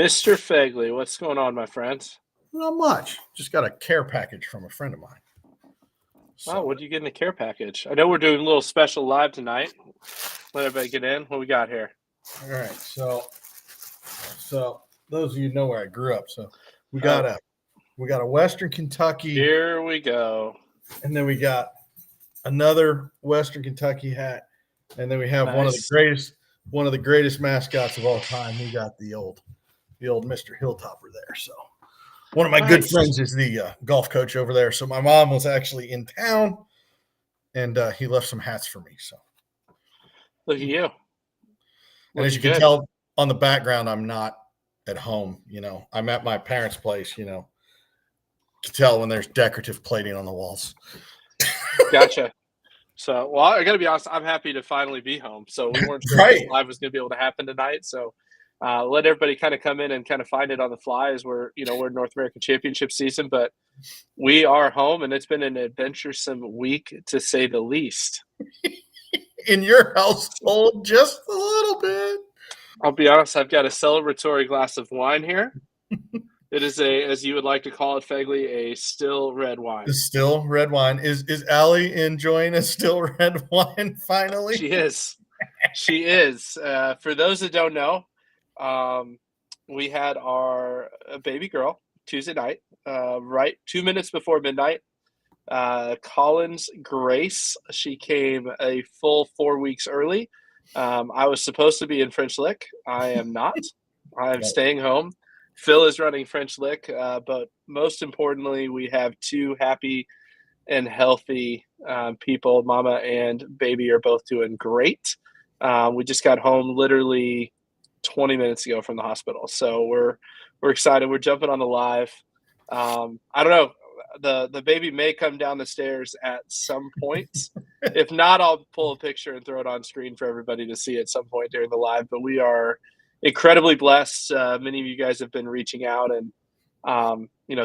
Mr. Fegley, what's going on, my friends? Not much. Just got a care package from a friend of mine. Wow, what do you get in the care package? I know we're doing a little special live tonight. Let everybody get in. What we got here? All right. So those of you know where I grew up. So we got a Western Kentucky. Here we go. And then we got another Western Kentucky hat. And then we have Nice. one of the greatest mascots of all time. We got the old Mr. Hilltopper there. So one of my good friends is the golf coach over there. So my mom was actually in town, and he left some hats for me. So look at you. And as you can tell on the background, I'm not at home. I'm at my parents' place. You can tell when there's decorative plating on the walls. Gotcha. So, well, I got to be honest. I'm happy to finally be home. So we weren't sure if this live was going to be able to happen tonight. So let everybody kind of come in and kind of find it on the fly as we're North American Championship season, but we are home and it's been an adventuresome week to say the least. In your household, just a little bit. I'll be honest, I've got a celebratory glass of wine here. It is as you would like to call it, Fegley, a still red wine. A still red wine. Is Allie enjoying a still red wine finally? She is. She is. For those that don't know, we had our baby girl Tuesday night, right 2 minutes before midnight. Collins Grace, she came a full 4 weeks early. I was supposed to be in French Lick. I am not. I am staying home. Phil is running French Lick, but most importantly, we have two happy and healthy people. Mama and baby are both doing great. We just got home literally 20 minutes ago from the hospital, so we're excited. We're jumping on the live. I don't know. The baby may come down the stairs at some point. If not, I'll pull a picture and throw it on screen for everybody to see at some point during the live. But we are incredibly blessed. Many of you guys have been reaching out and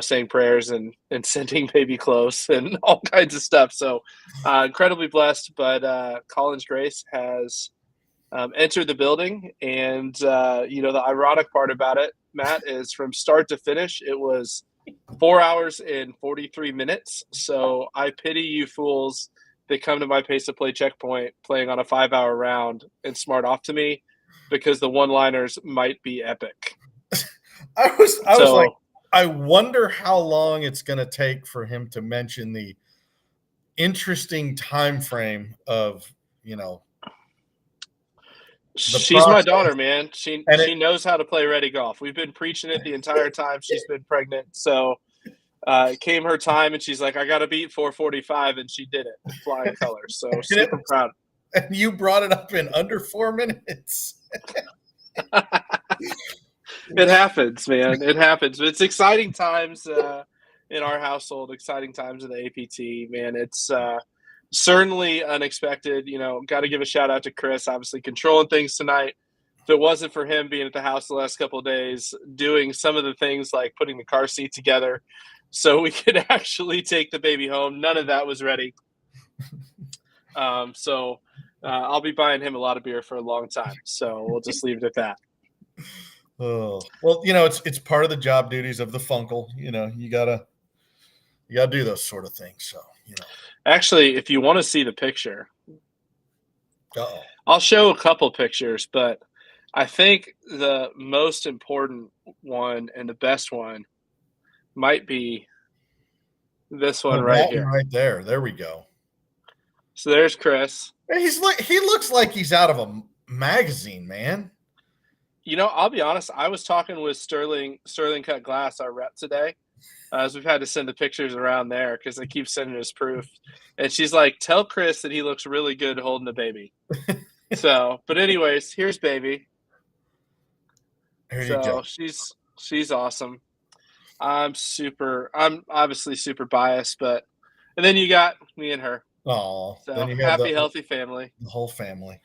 saying prayers and sending baby clothes and all kinds of stuff. So incredibly blessed. But Collins Grace has entered the building, and the ironic part about it, Matt, is from start to finish, it was 4 hours and 43 minutes. So I pity you fools that come to my pace of play checkpoint playing on a 5-hour round and smart off to me, because the one-liners might be epic. I was like, I wonder how long it's going to take for him to mention the interesting time frame of, she's my daughter, man. She knows how to play ready golf. We've been preaching it the entire time she's been pregnant. So it came her time, and she's like, I got to beat 4:45, and she did it in flying colors. So super proud. And you brought it up in under 4 minutes. It happens, man. It happens. It's exciting times in our household, exciting times in the APT, man. It's certainly unexpected. Got to give a shout out to Chris, obviously controlling things tonight. If it wasn't for him being at the house the last couple of days, doing some of the things like putting the car seat together so we could actually take the baby home, none of that was ready. So I'll be buying him a lot of beer for a long time. So we'll just leave it at that. Oh, well, it's part of the job duties of the Funkle. You gotta do those sort of things. So, Actually, if you want to see the picture, I'll show a couple pictures, but I think the most important one and the best one might be this one right here. Right there. There we go. So there's Chris. He looks like he's out of a magazine, man. I'll be honest. I was talking with Sterling Cut Glass, our rep today, as we've had to send the pictures around there because they keep sending us proof. And she's like, tell Chris that he looks really good holding the baby. So, but anyways, here's baby. There you go. She's awesome. I'm obviously super biased, and then you got me and her. Oh, so then you have happy, healthy family. The whole family.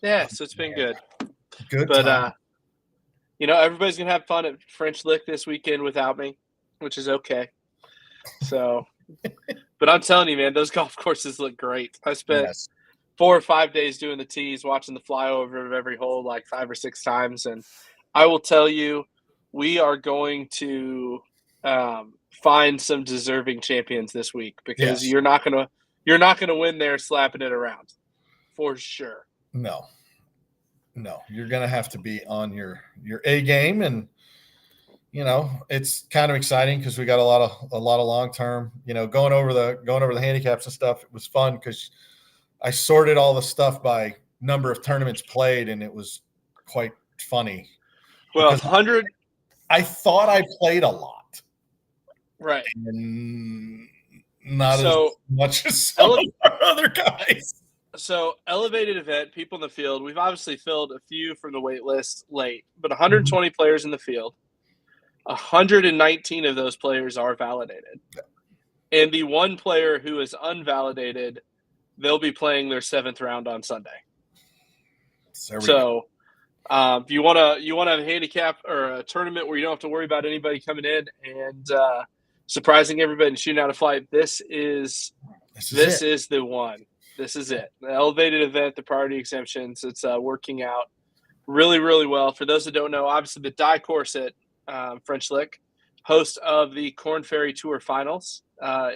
Yeah, so it's been good. Good. But everybody's gonna have fun at French Lick this weekend without me, which is okay. So, but I'm telling you, man, those golf courses look great. I spent 4 or 5 days doing the tees, watching the flyover of every hole like 5 or 6 times, and I will tell you, we are going to find some deserving champions this week because Yes. you're not gonna win there slapping it around for sure. No, you're going to have to be on your A game, and it's kind of exciting because we got a lot of long term. Going over the handicaps and stuff. It was fun because I sorted all the stuff by number of tournaments played, and it was quite funny. Well, Because 100. I thought I played a lot, Right. and not So, as much as some of our other guys. So elevated event, people in the field. We've obviously filled a few from the wait list late, but 120 players in the field. 119 of those players are validated. And the one player who is unvalidated, they'll be playing their 7th round on Sunday. So if you want to have a handicap or a tournament where you don't have to worry about anybody coming in and surprising everybody and shooting out a flight, this is the one. This is it. The elevated event, the priority exemptions, it's working out really, really well. For those that don't know, obviously the die course at French Lick, host of the Corn Ferry Tour Finals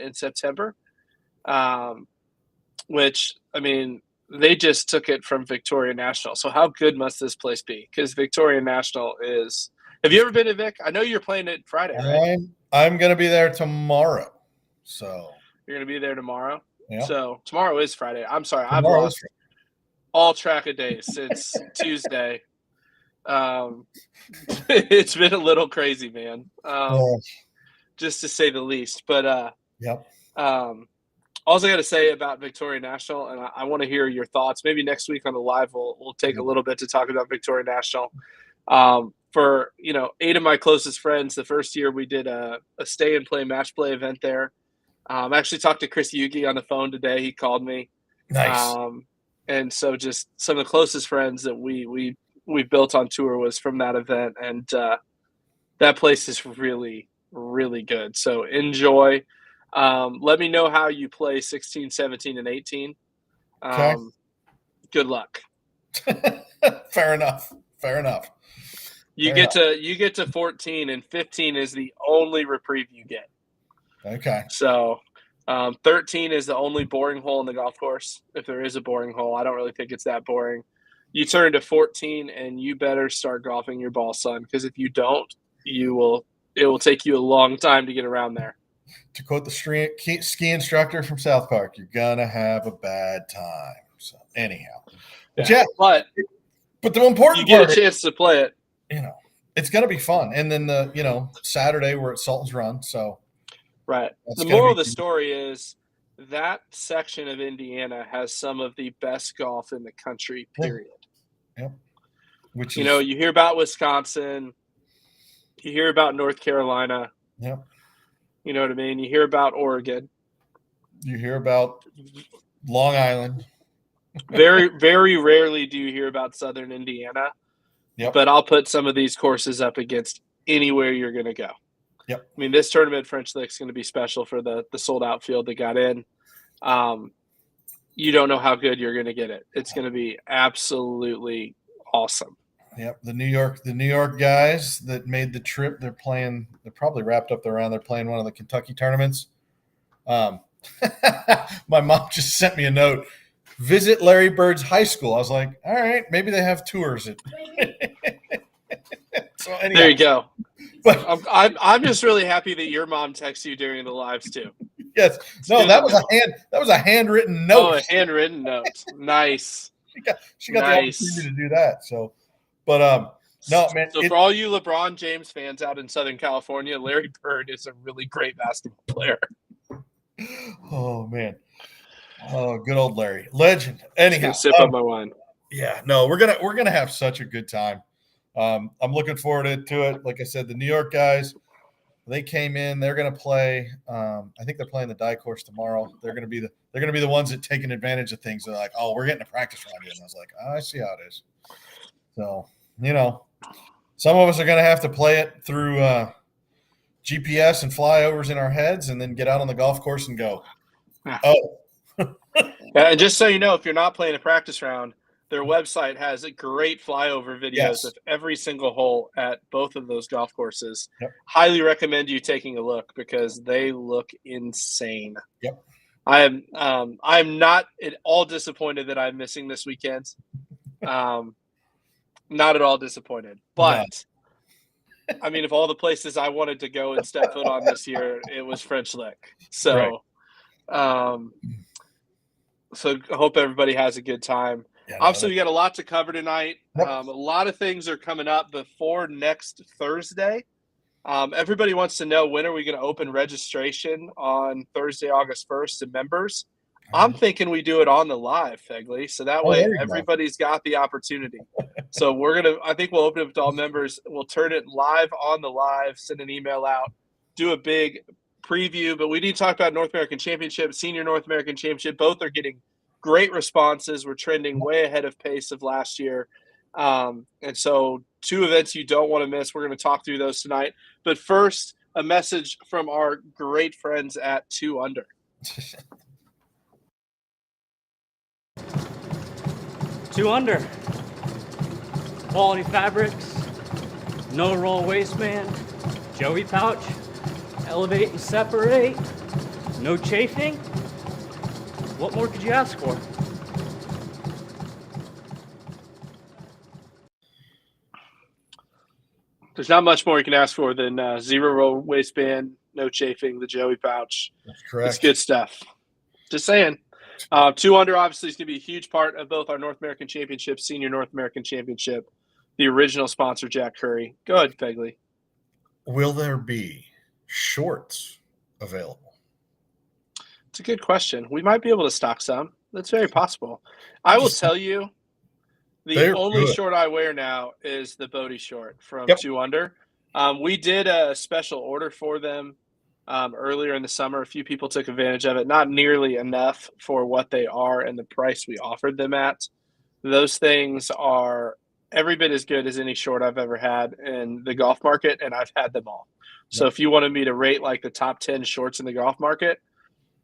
in September, which, I mean, they just took it from Victoria National. So how good must this place be? Because Victoria National is – have you ever been to Vic? I know you're playing it Friday, right? I'm going to be there tomorrow. So you're going to be there tomorrow? Yeah. So tomorrow is Friday. I'm sorry. I've lost all track of days since Tuesday. It's been a little crazy, man. Just to say the least. But yep. All I got to say about Victoria National, and I want to hear your thoughts. Maybe next week on the live, we'll take a little bit to talk about Victoria National. For 8 of my closest friends, the first year we did a stay and play match play event there. I actually talked to Chris Yugi on the phone today. He called me. Nice. And so just some of the closest friends that we built on tour was from that event. And that place is really, really good. So enjoy. Let me know how you play 16, 17, and 18. Okay. Good luck. Fair enough. You get to 14, and 15 is the only reprieve you get. Okay. So 13 is the only boring hole in the golf course. If there is a boring hole, I don't really think it's that boring. You turn to 14, and you better start golfing your ball, son, because if you don't, it will take you a long time to get around there. To quote the ski instructor from South Park, you're gonna have a bad time. So anyhow, but the important you get a chance to play it. It's gonna be fun, and then the Saturday we're at Sultan's Run, so. Right. The moral of the story is that section of Indiana has some of the best golf in the country, period. Yep. Which you hear about Wisconsin, you hear about North Carolina. Yep. You know what I mean? You hear about Oregon. You hear about Long Island. Very, very rarely do you hear about Southern Indiana. Yep. But I'll put some of these courses up against anywhere you're going to go. Yep. I mean, this tournament French Lick is going to be special for the sold-out field that got in. You don't know how good you're going to get it. It's going to be absolutely awesome. Yep. The New York guys that made the trip, they're probably wrapped up their round. They're playing one of the Kentucky tournaments. My mom just sent me a note. Visit Larry Bird's high school. I was like, all right, maybe they have tours. So anyhow. There you go. But I'm just really happy that your mom texts you during the lives too. Yes. No, that was a handwritten note. Oh, a handwritten note. Nice. She got the opportunity to do that. So, but no, man. So for all you LeBron James fans out in Southern California, Larry Bird is a really great basketball player. Oh man. Oh, good old Larry, legend. Anyhow, sip on my wine. Yeah, no, we're gonna have such a good time. I'm looking forward to it. Like I said, the New York guys, they came in. They're gonna play. I think they're playing the die course tomorrow. They're gonna be the ones that taking advantage of things. They're like, oh, we're getting a practice round in. And I was like, oh, I see how it is. So some of us are gonna have to play it through GPS and flyovers in our heads, and then get out on the golf course and go, oh. And just so you know, if you're not playing a practice round, Their website has great flyover videos Yes. of every single hole at both of those golf courses. Yep. Highly recommend you taking a look because they look insane. Yep. I'm not at all disappointed that I'm missing this weekend. Not at all disappointed. No. But I mean, of all the places I wanted to go and step foot on this year, it was French Lick. So, so I hope everybody has a good time. Yeah, Obviously, we got a lot to cover tonight. Yep. A lot of things are coming up before next Thursday. Everybody wants to know, when are we going to open registration on Thursday, August 1st to members? I'm thinking we do it on the live, Fegley, so that way everybody's got the opportunity. So I think we'll open it up to all members. We'll turn it live on the live, send an email out, do a big preview. But we need to talk about North American Championship, Senior North American Championship. Both are getting great responses. We're trending way ahead of pace of last year. And so 2 events you don't want to miss. We're going to talk through those tonight. But first, a message from our great friends at 2 Under. 2 Under. Quality fabrics, no roll waistband, Joey pouch, elevate and separate, no chafing. What more could you ask for? There's not much more you can ask for than 0 roll waistband, no chafing, the Joey pouch. That's correct. It's good stuff. Just saying. 2 Under obviously is going to be a huge part of both our North American Championship, Senior North American Championship. The original sponsor, Jack Curry. Go ahead, Fegley. Will there be shorts available? It's a good question. We might be able to stock some. That's very possible. I will tell you, the only short I wear now is the Bodie short from 2 Under. We did a special order for them earlier in the summer. A few people took advantage of it. Not nearly enough for what they are and the price we offered them at. Those things are every bit as good as any short I've ever had in the golf market, and I've had them all. So if you wanted me to rate like the top 10 shorts in the golf market,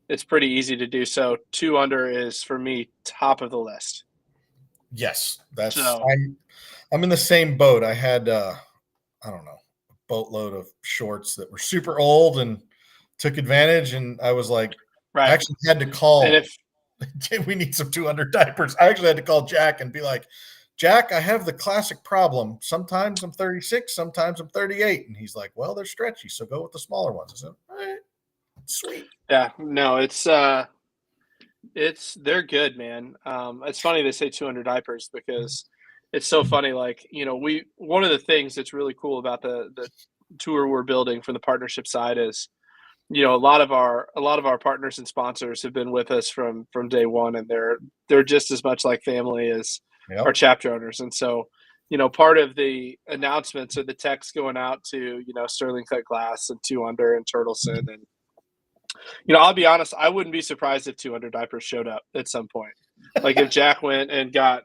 it's pretty easy to do so. 2 Under is, for me, top of the list. Yes, that's I'm in the same boat. I had I don't know, a boatload of shorts that were super old and took advantage, and I was like, I actually had to call. And we need some 2 Under diapers. I actually had to call Jack and be like, Jack, I have the classic problem. Sometimes I'm 36, sometimes I'm 38. And he's like, well, they're stretchy, so go with the smaller ones. I said, all right, sweet. Yeah, no, they're good, man. It's funny they say 2 Under diapers because it's so funny. Like, one of the things that's really cool about the tour we're building for the partnership side is, a lot of our partners and sponsors have been with us from day one, and they're just as much like family as our chapter owners. And so, part of the announcements or the text going out to, Sterling Cut Glass and 2 Under and Turtleson. And, I'll be honest, I wouldn't be surprised if 2 Under diapers showed up at some point. Like if Jack went and got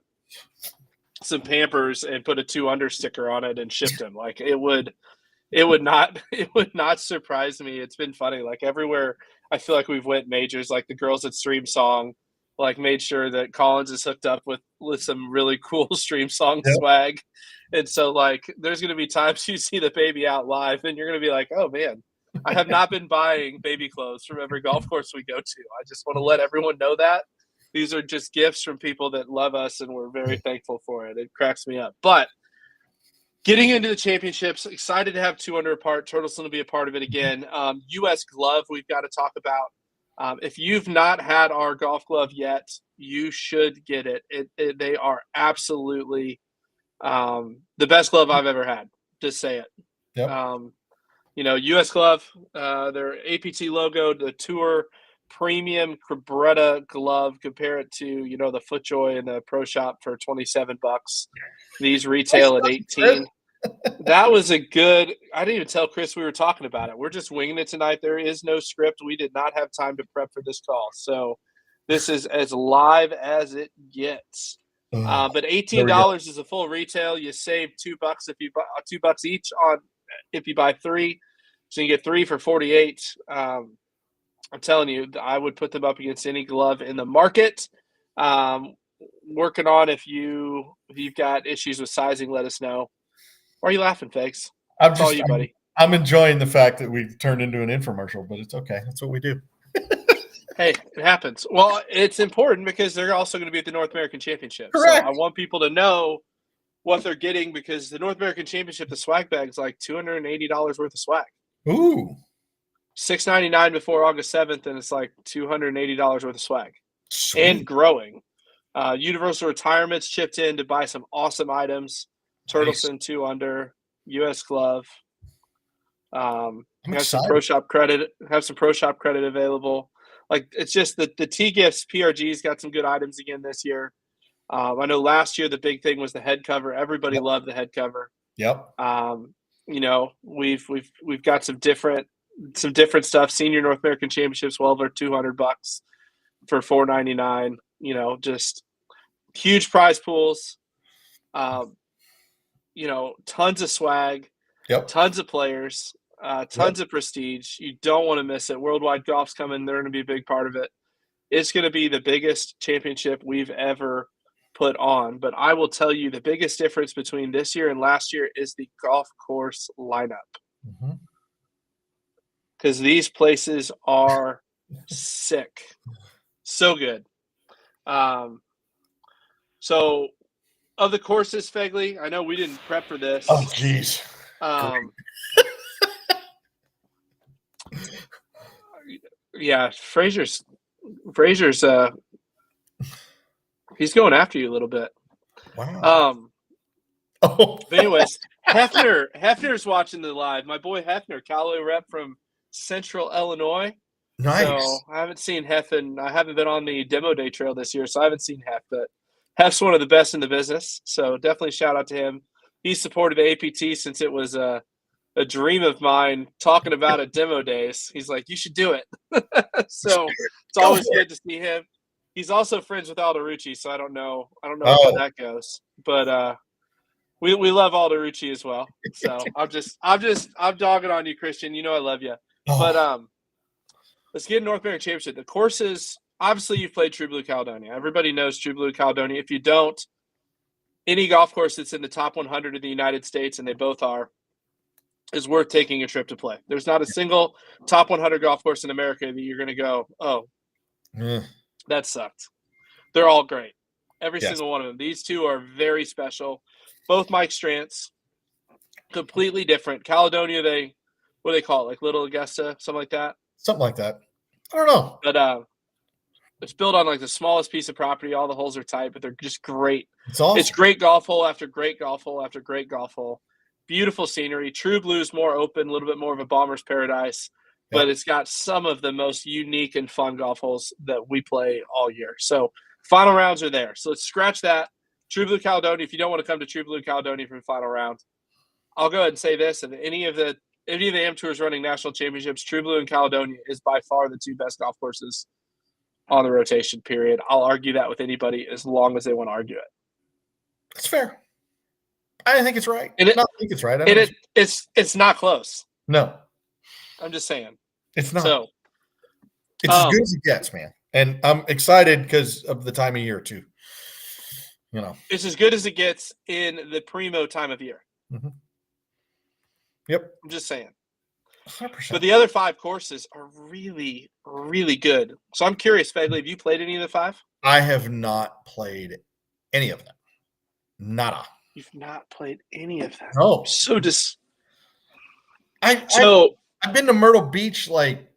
some Pampers and put a 2 Under sticker on it and shipped them, like it would not surprise me. It's been funny. Like everywhere I feel like we've went majors, like the girls at Stream Song, like made sure that Collins is hooked up with some really cool Stream Song swag. And so like, there's going to be times you see the baby out live and you're going to be like, oh man, I have not been buying baby clothes from every golf course we go to. I just want to let everyone know that these are just gifts from people that love us, and we're very thankful for it. It cracks me up. But getting into the championships, excited to have 2 Under apart. Turtleson will be a part of it again. U.S. glove we've got to talk about. If you've not had our golf glove yet, you should get it. They are absolutely the best glove I've ever had. Just say it. Yep. U.S. glove, their APT logo, the Tour premium Cabretta glove. Compare it to the FootJoy and the Pro Shop for $27. These retail at $18. That was a good. I didn't even tell Chris we were talking about it. We're just winging it tonight. There is no script. We did not have time to prep for this call, so this is as live as it gets. But $18 is a full retail. You save $2 if you buy $2 each on if you buy 3, so you get 3 for $48. I'm telling you, I would put them up against any glove in the market. working on. If you've got issues with sizing, let us know. Why are you laughing, Fakes? It's all you, buddy. I'm enjoying the fact that we turned into an infomercial, but it's okay. That's what we do. Hey, it happens. Well, it's important because they're also going to be at the North American Championship. Correct. So I want people to know what they're getting, because the North American Championship, the swag bag is like $280 worth of swag. Ooh. $6.99 before August 7th, and it's like $280 worth of swag. Sweet. And growing. Universal Retirement's chipped in to buy some awesome items. Turtleson 2 under, US Glove. Have some pro shop credit. Have some pro shop credit available. Like, it's just the T Gifts PRG's got some good items again this year. I know last year the big thing was the head cover. Everybody loved the head cover. Yep. You know, we've got some different stuff. Senior North American Championships, well over $200 for $4.99. You know, just huge prize pools. You know, tons of swag. Yep. Tons of players. Tons of prestige. You don't want to miss it. Worldwide Golf's coming. They're going to be a big part of it. It's going to be the biggest championship we've ever put on. But I will tell you, the biggest difference between this year and last year is the golf course lineup. Because these places are sick. So good. So of the courses, Fegley, I know we didn't prep for this. Oh, jeez. Yeah, Fraser's he's going after you a little bit. Wow. But anyways, Hefner's watching the live. My boy Hefner, Callaway rep from Central Illinois. Nice. So I haven't seen Hef, and I haven't been on the demo day trail this year, so I haven't seen Hef, but Hef's one of the best in the business. So definitely shout out to him. He supported APT since it was a dream of mine, talking about it demo days. He's like, you should do it. So it's always good to see him. He's also friends with Aldo Rucci, so I don't know how that goes. But we love Aldo Rucci as well. So I'm dogging on you, Christian. You know I love you. But let's get North American Championship. The courses, obviously you've played True Blue Caledonia. Everybody knows True Blue Caledonia. If you don't, any golf course that's in the top 100 of the United States, and they both are, is worth taking a trip to play. There's not a single top 100 golf course in America that you're going to go, oh, that sucked. They're all great. Every single one of them. These two are very special. Both Mike Strantz, completely different. Caledonia, what do they call it? Like Little Augusta, something like that? Something like that. I don't know. But it's built on like the smallest piece of property. All the holes are tight, but they're just great. It's awesome. It's great golf hole after great golf hole after great golf hole. Beautiful scenery. True Blue's more open, a little bit more of a bomber's paradise, but it's got some of the most unique and fun golf holes that we play all year. So final rounds are there. So let's scratch that. True Blue Caledonia. If you don't want to come to True Blue Caledonia for the final round, I'll go ahead and say this: if any of the AM tours running national championships, True Blue and Caledonia is by far the two best golf courses on the rotation. Period. I'll argue that with anybody as long as they want to argue it. That's fair. I think it's right. I think it's right. It's not close. No. I'm just saying. It's not. So it's as good as it gets, man. And I'm excited because of the time of year too. You know. It's as good as it gets in the primo time of year. Mm-hmm. Yep. I'm just saying. 100%. But the other 5 courses are really, really good. So I'm curious, Fegley, have you played any of the 5? I have not played any of them. Nada. You've not played any of them. No. So I've been to Myrtle Beach like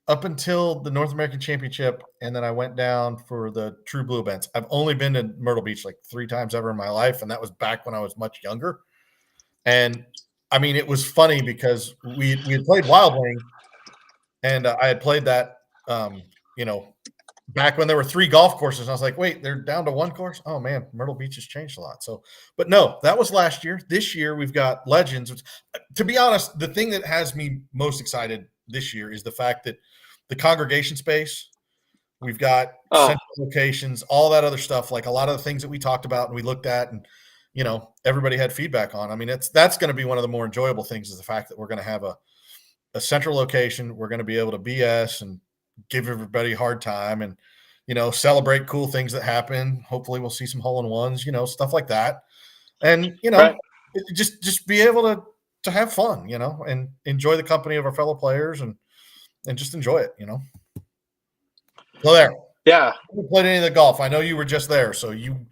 up until the North American Championship, and then I went down for the True Blue events. I've only been to Myrtle Beach like 3 times ever in my life, and that was back when I was much younger. And I mean, it was funny because we had played Wild Wing, and I had played that, back when there were 3 golf courses. And I was like, wait, they're down to 1 course? Oh, man, Myrtle Beach has changed a lot. So, but no, that was last year. This year, we've got Legends. Which, to be honest, the thing that has me most excited this year is the fact that the congregation space, we've got central locations, all that other stuff, like a lot of the things that we talked about and we looked at and, everybody had feedback on. I mean, that's going to be one of the more enjoyable things is the fact that we're going to have a central location. We're going to be able to BS and give everybody a hard time and, celebrate cool things that happen. Hopefully we'll see some hole-in-ones, stuff like that. And, Right. just be able to have fun, and enjoy the company of our fellow players and just enjoy it, So there. Yeah. You played any of the golf. I know you were just there, so you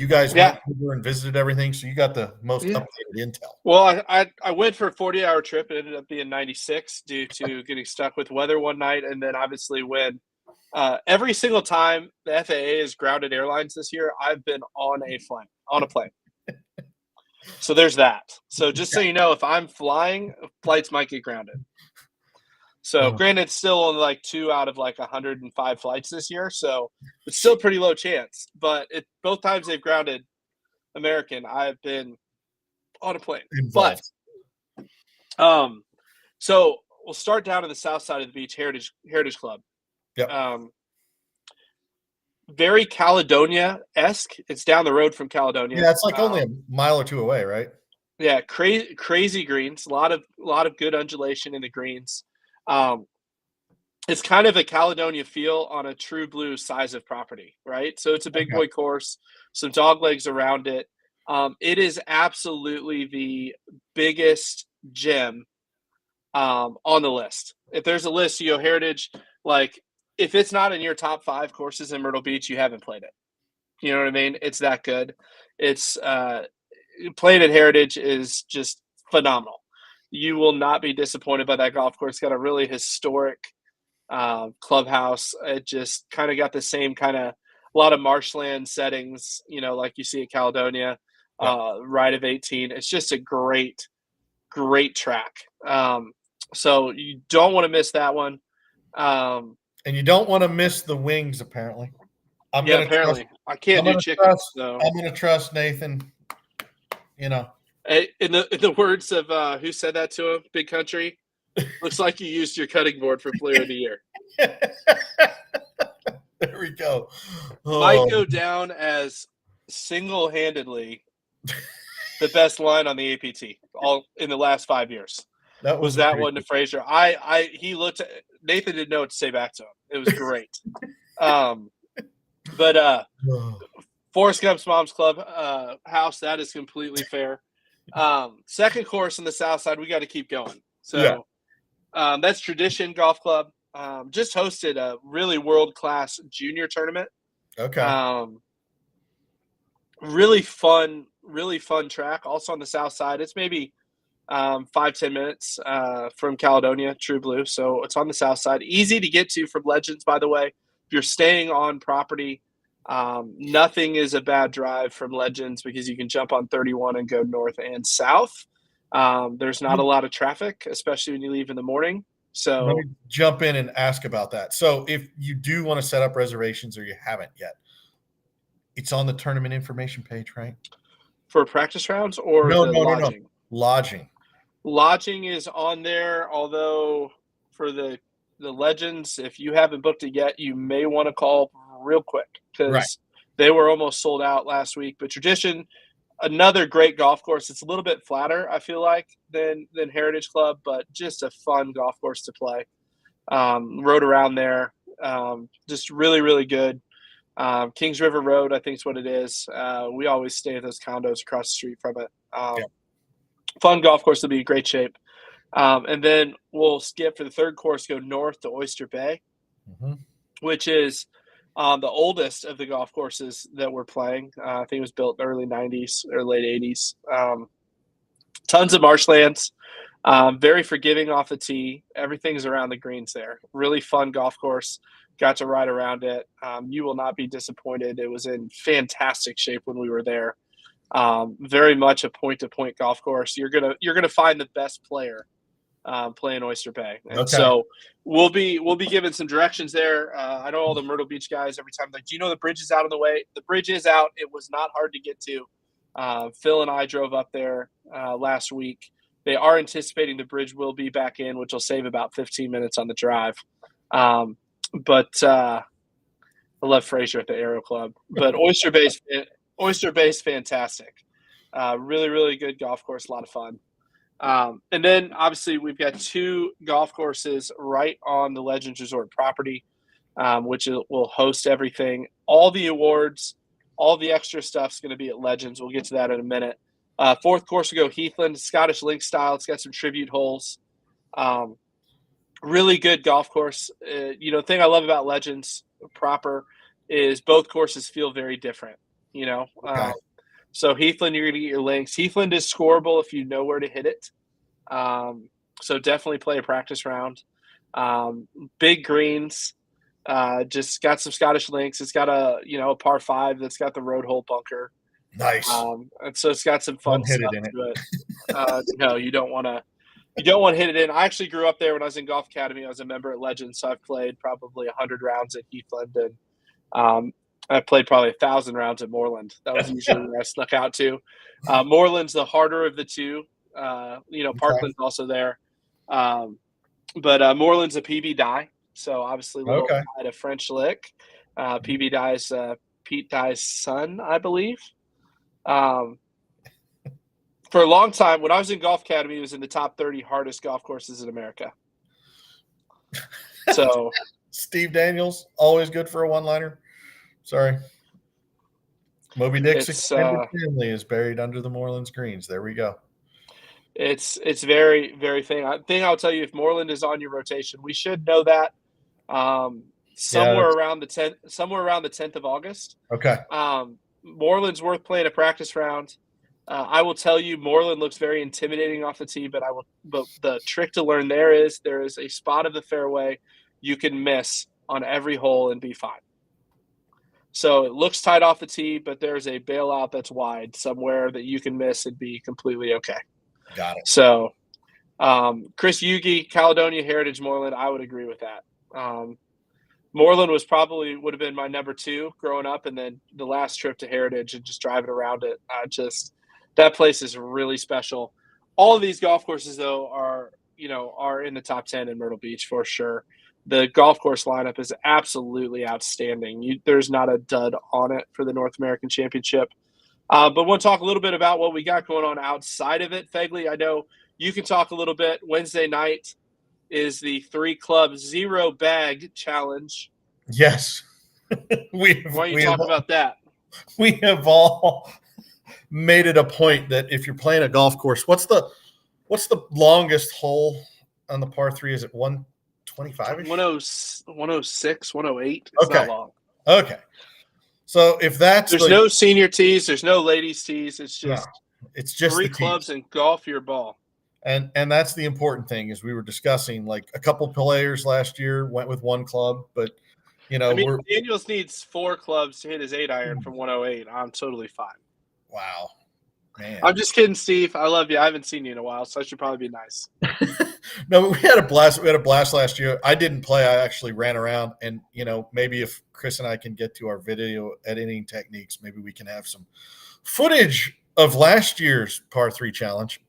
guys Yeah. went over and visited everything, so you got the most Yeah. updated intel. Well, I went for a 40-hour trip. It ended up being 96 due to getting stuck with weather one night, and then obviously when every single time the FAA has grounded airlines this year, I've been on a plane. So there's that. So just so you know, if I'm flying, flights might get grounded. So granted, it's still only like 2 out of like 105 flights this year, so it's still pretty low chance. But both times they've grounded American, I've been on a plane. Involved. But so we'll start down to the south side of the beach, Heritage Club. Yep. Very Caledonia-esque. It's down the road from Caledonia. Yeah, it's like only a mile or two away, right? Yeah, crazy greens. A lot of good undulation in the greens. It's kind of a Caledonia feel on a true blue size of property, right? So it's a big boy course, some dog legs around it. It is absolutely the biggest gem on the list. If there's a list, Heritage, like if it's not in your top 5 courses in Myrtle Beach, you haven't played it. You know what I mean? It's that good. It's playing at Heritage is just phenomenal. You will not be disappointed by that golf course. It's got a really historic clubhouse. It just kind of got the same kind of a lot of marshland settings, like you see at Caledonia, right of 18. It's just a great track. So you don't want to miss that one. And you don't want to miss the wings, apparently. Apparently. I can't do chicken. So I'm going to trust Nathan, In the words of who said that to him, Big Country, looks like you used your cutting board for Player of the Year. There we go. Might go down as single-handedly the best line on the APT all in the last 5 years. That was that one to Frazier. He looked at Nathan didn't know what to say back to him. It was great. But Forrest Gump's Mom's Club house, that is completely fair. Second course on the south side, we got to keep going. So that's Tradition Golf Club. Just hosted a really world-class junior tournament. Okay. Really fun track. Also on the south side. It's maybe 5-10 minutes from Caledonia, True Blue. So it's on the south side. Easy to get to from Legends, by the way. If you're staying on property, nothing is a bad drive from Legends because you can jump on 31 and go north and south. There's not a lot of traffic, especially when you leave in the morning. So let me jump in and ask about that. So if you do want to set up reservations or you haven't yet, it's on the tournament information page, right? For practice rounds or lodging? No. Lodging is on there, although for the Legends, if you haven't booked it yet, you may want to call real quick because they were almost sold out last week. But Tradition, another great golf course. It's a little bit flatter, I feel like, than Heritage Club, but just a fun golf course to play. Rode around there. Just really, really good. Kings River Road, I think is what it is. We always stay at those condos across the street from it. Fun golf course to be in great shape. And then we'll skip for the third course, go north to Oyster Bay, which is the oldest of the golf courses that we're playing. I think it was built in the early 90s or late 80s. Tons of marshlands. Very forgiving off the tee. Everything's around the greens there. Really fun golf course. Got to ride around it. You will not be disappointed. It was in fantastic shape when we were there. Very much a point-to-point golf course. You're gonna find the best player playing Oyster Bay, and so we'll be giving some directions there. I know all the Myrtle Beach guys every time like, do you know the bridge is out on the way? The bridge is out. It was not hard to get to. Phil and I drove up there last week. They are anticipating the bridge will be back in, which will save about 15 minutes on the drive. But I love Frazier at the Aero Club. But Oyster Bay's fantastic. Really, really good golf course. A lot of fun. And then, obviously, we've got 2 golf courses right on the Legends Resort property. which will host everything. All the awards, all the extra stuff's going to be at Legends. We'll get to that in a minute. Fourth course will go Heathland, Scottish Link style. It's got some tribute holes. Really good golf course. The thing I love about Legends proper is both courses feel very different. Okay. So Heathland, you're going to get your links. Heathland is scoreable if you know where to hit it. So definitely play a practice round. Big greens. Just got some Scottish links. It's got a par 5 that's got the road hole bunker. Nice. And so it's got some fun Don't hit stuff it in to it. No, you don't want to. You don't want to hit it in. I actually grew up there when I was in Golf Academy. I was a member at Legends, so I've played probably 100 rounds at Heathland, and I played probably 1,000 rounds at Moreland. That was usually where I snuck out to. Moreland's the harder of the two. Parkland's also there, but Moreland's a PB die, so obviously a little at a French lick. PB die's Pete Dye's son, I believe. For a long time, when I was in Golf Academy, it was in the top 30 hardest golf courses in America. So, Steve Daniels, always good for a one-liner. Sorry. Moby Dick's extended family is buried under the Moreland's greens. There we go. It's very, very thing I'll tell you, if Moreland is on your rotation, we should know that somewhere around the 10th of August. Okay. Moreland's worth playing a practice round. I will tell you, Moreland looks very intimidating off the tee, but the trick to learn there is a spot of the fairway you can miss on every hole and be fine. So it looks tight off the tee, but there's a bailout that's wide somewhere that you can miss and be completely okay. Got it. So Chris Yugi, Caledonia Heritage Moreland, I would agree with that. Moreland would have been my number 2 growing up, and then the last trip to Heritage and just driving around it, that place is really special. All of these golf courses, though, are in the top 10 in Myrtle Beach for sure. The golf course lineup is absolutely outstanding. There's not a dud on it for the North American Championship. But we'll talk a little bit about what we got going on outside of it. Fegley, I know you can talk a little bit. Wednesday night is the 3 Club 0 Bag Challenge. Yes. Why don't you talk about that? We have all made it a point that if you're playing a golf course, what's the longest hole on the par 3? Is it 125-ish? 106, 108. It's not long. Okay. So if there's no senior tees, there's no ladies tees. It's just 3 clubs and golf your ball. And that's the important thing, is we were discussing, like, a couple players last year went with 1 club, but Daniels needs 4 clubs to hit his 8-iron from 108. I'm totally fine. Wow. Man. I'm just kidding, Steve. I love you. I haven't seen you in a while, so I should probably be nice. No, we had a blast. We had a blast last year. I didn't play. I actually ran around, and maybe if Chris and I can get to our video editing techniques, maybe we can have some footage of last year's par 3 challenge,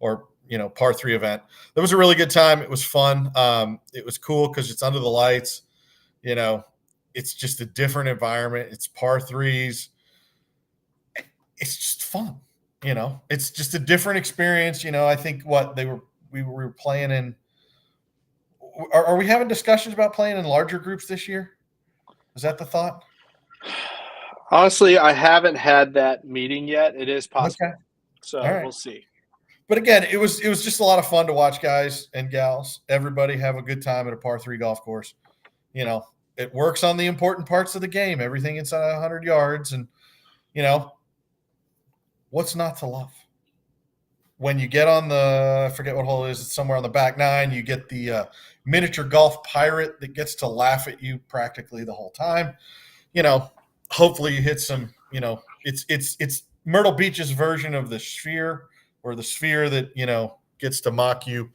or par 3 event. That was a really good time. It was fun. It was cool because it's under the lights. It's just a different environment. It's par 3s. It's just fun. It's just a different experience. I think we were playing in. Are we having discussions about playing in larger groups this year? Is that the thought? Honestly, I haven't had that meeting yet. It is possible. Okay. So We'll see. But again, it was just a lot of fun to watch guys and gals, everybody have a good time at a par 3 golf course. It works on the important parts of the game, everything inside 100 yards. And, what's not to love? When you get on I forget what hole it is, it's somewhere on the back 9, you get the miniature golf pirate that gets to laugh at you practically the whole time. Hopefully you hit some, it's Myrtle Beach's version of the sphere, or the sphere that, gets to mock you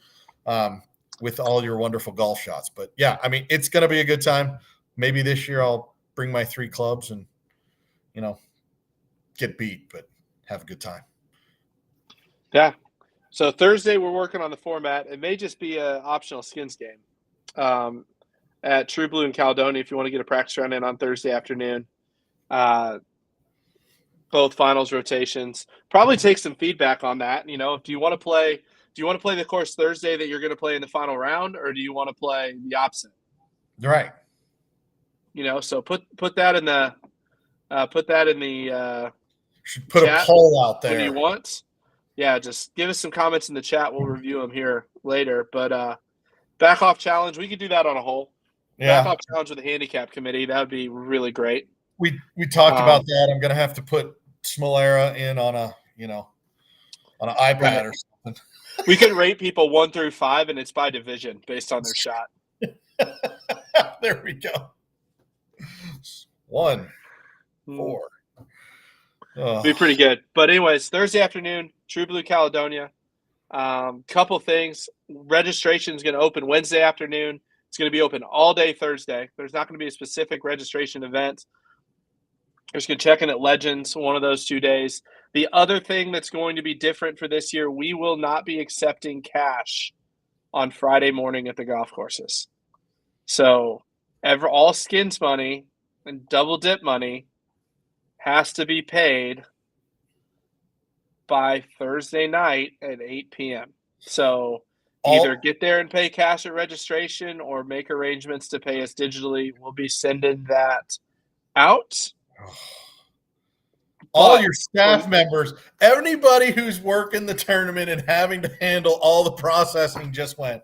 with all your wonderful golf shots. But yeah, it's going to be a good time. Maybe this year I'll bring my 3 clubs and, get beat, but have a good time. Yeah. So Thursday we're working on the format. It may just be an optional skins game at True Blue in Caledonia if you want to get a practice round in on Thursday afternoon. Both finals rotations. Probably take some feedback on that. Do you want to play the course Thursday that you're going to play in the final round, or do you want to play the opposite? Right. So put that in the Should put a chat poll out when you there. want. Yeah, just give us some comments in the chat. We'll review them here later. But back off challenge, we could do that on a whole. Back Yeah, off challenge with the handicap committee. That would be really great. we talked about that. I'm gonna have to put Smolera in on a on an iPad Right. or something. We could rate people 1 through 5, and it's by division based on their shot. There we go. 1, 4. Be pretty good. But anyways, Thursday afternoon, True Blue Caledonia. Couple things. Registration is going to open Wednesday afternoon. It's going to be open all day Thursday. There's not going to be a specific registration event. Just going to check in at Legends one of those 2 days. The other thing that's going to be different for this year, we will not be accepting cash on Friday morning at the golf courses. So all skins money and double dip money has to be paid by Thursday night at 8 p.m. So either get there and pay cash at registration or make arrangements to pay us digitally. We'll be sending that out. All your staff members, anybody who's working the tournament and having to handle all the processing just went,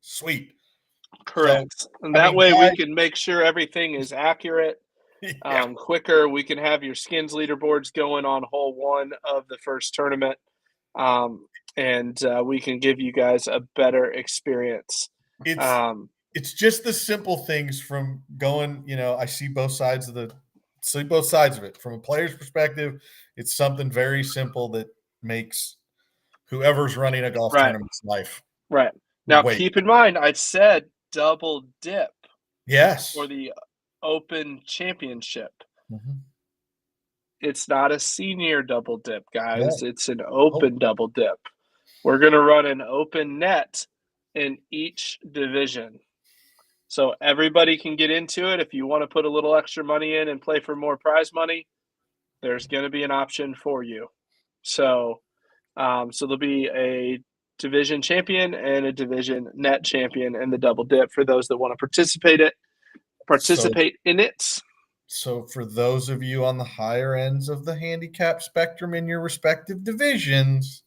sweet. Correct. So, and that way we can make sure everything is accurate. Quicker. We can have your skins leaderboards going on hole 1 of the first tournament. And we can give you guys a better experience. It's just the simple things from going, I see both sides of it. From a player's perspective, it's something very simple that makes whoever's running a golf tournament's life. Right. Now, keep in mind, I said double dip. Yes. For the Open Championship. Mm-hmm. It's not a senior double dip, guys. Yeah. It's an open double dip. We're going to run an open net in each division. So everybody can get into it. If you want to put a little extra money in and play for more prize money, there's going to be an option for you. So there'll be a division champion and a division net champion in the double dip for those that want to participate in it. So for those of you on the higher ends of the handicap spectrum in your respective divisions,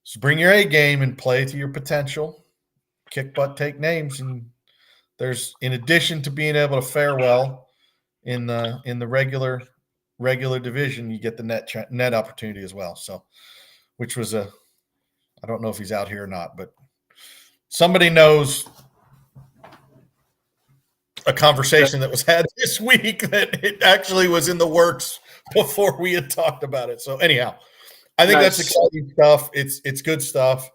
just bring your A game and play to your potential. Kick butt, take names, and there's, in addition to being able to fare well in the regular division, you get the net opportunity as well. So, which was I don't know if he's out here or not, but somebody knows a conversation that was had this week that it actually was in the works before we had talked about it. So anyhow, I think that's exciting stuff. It's good stuff.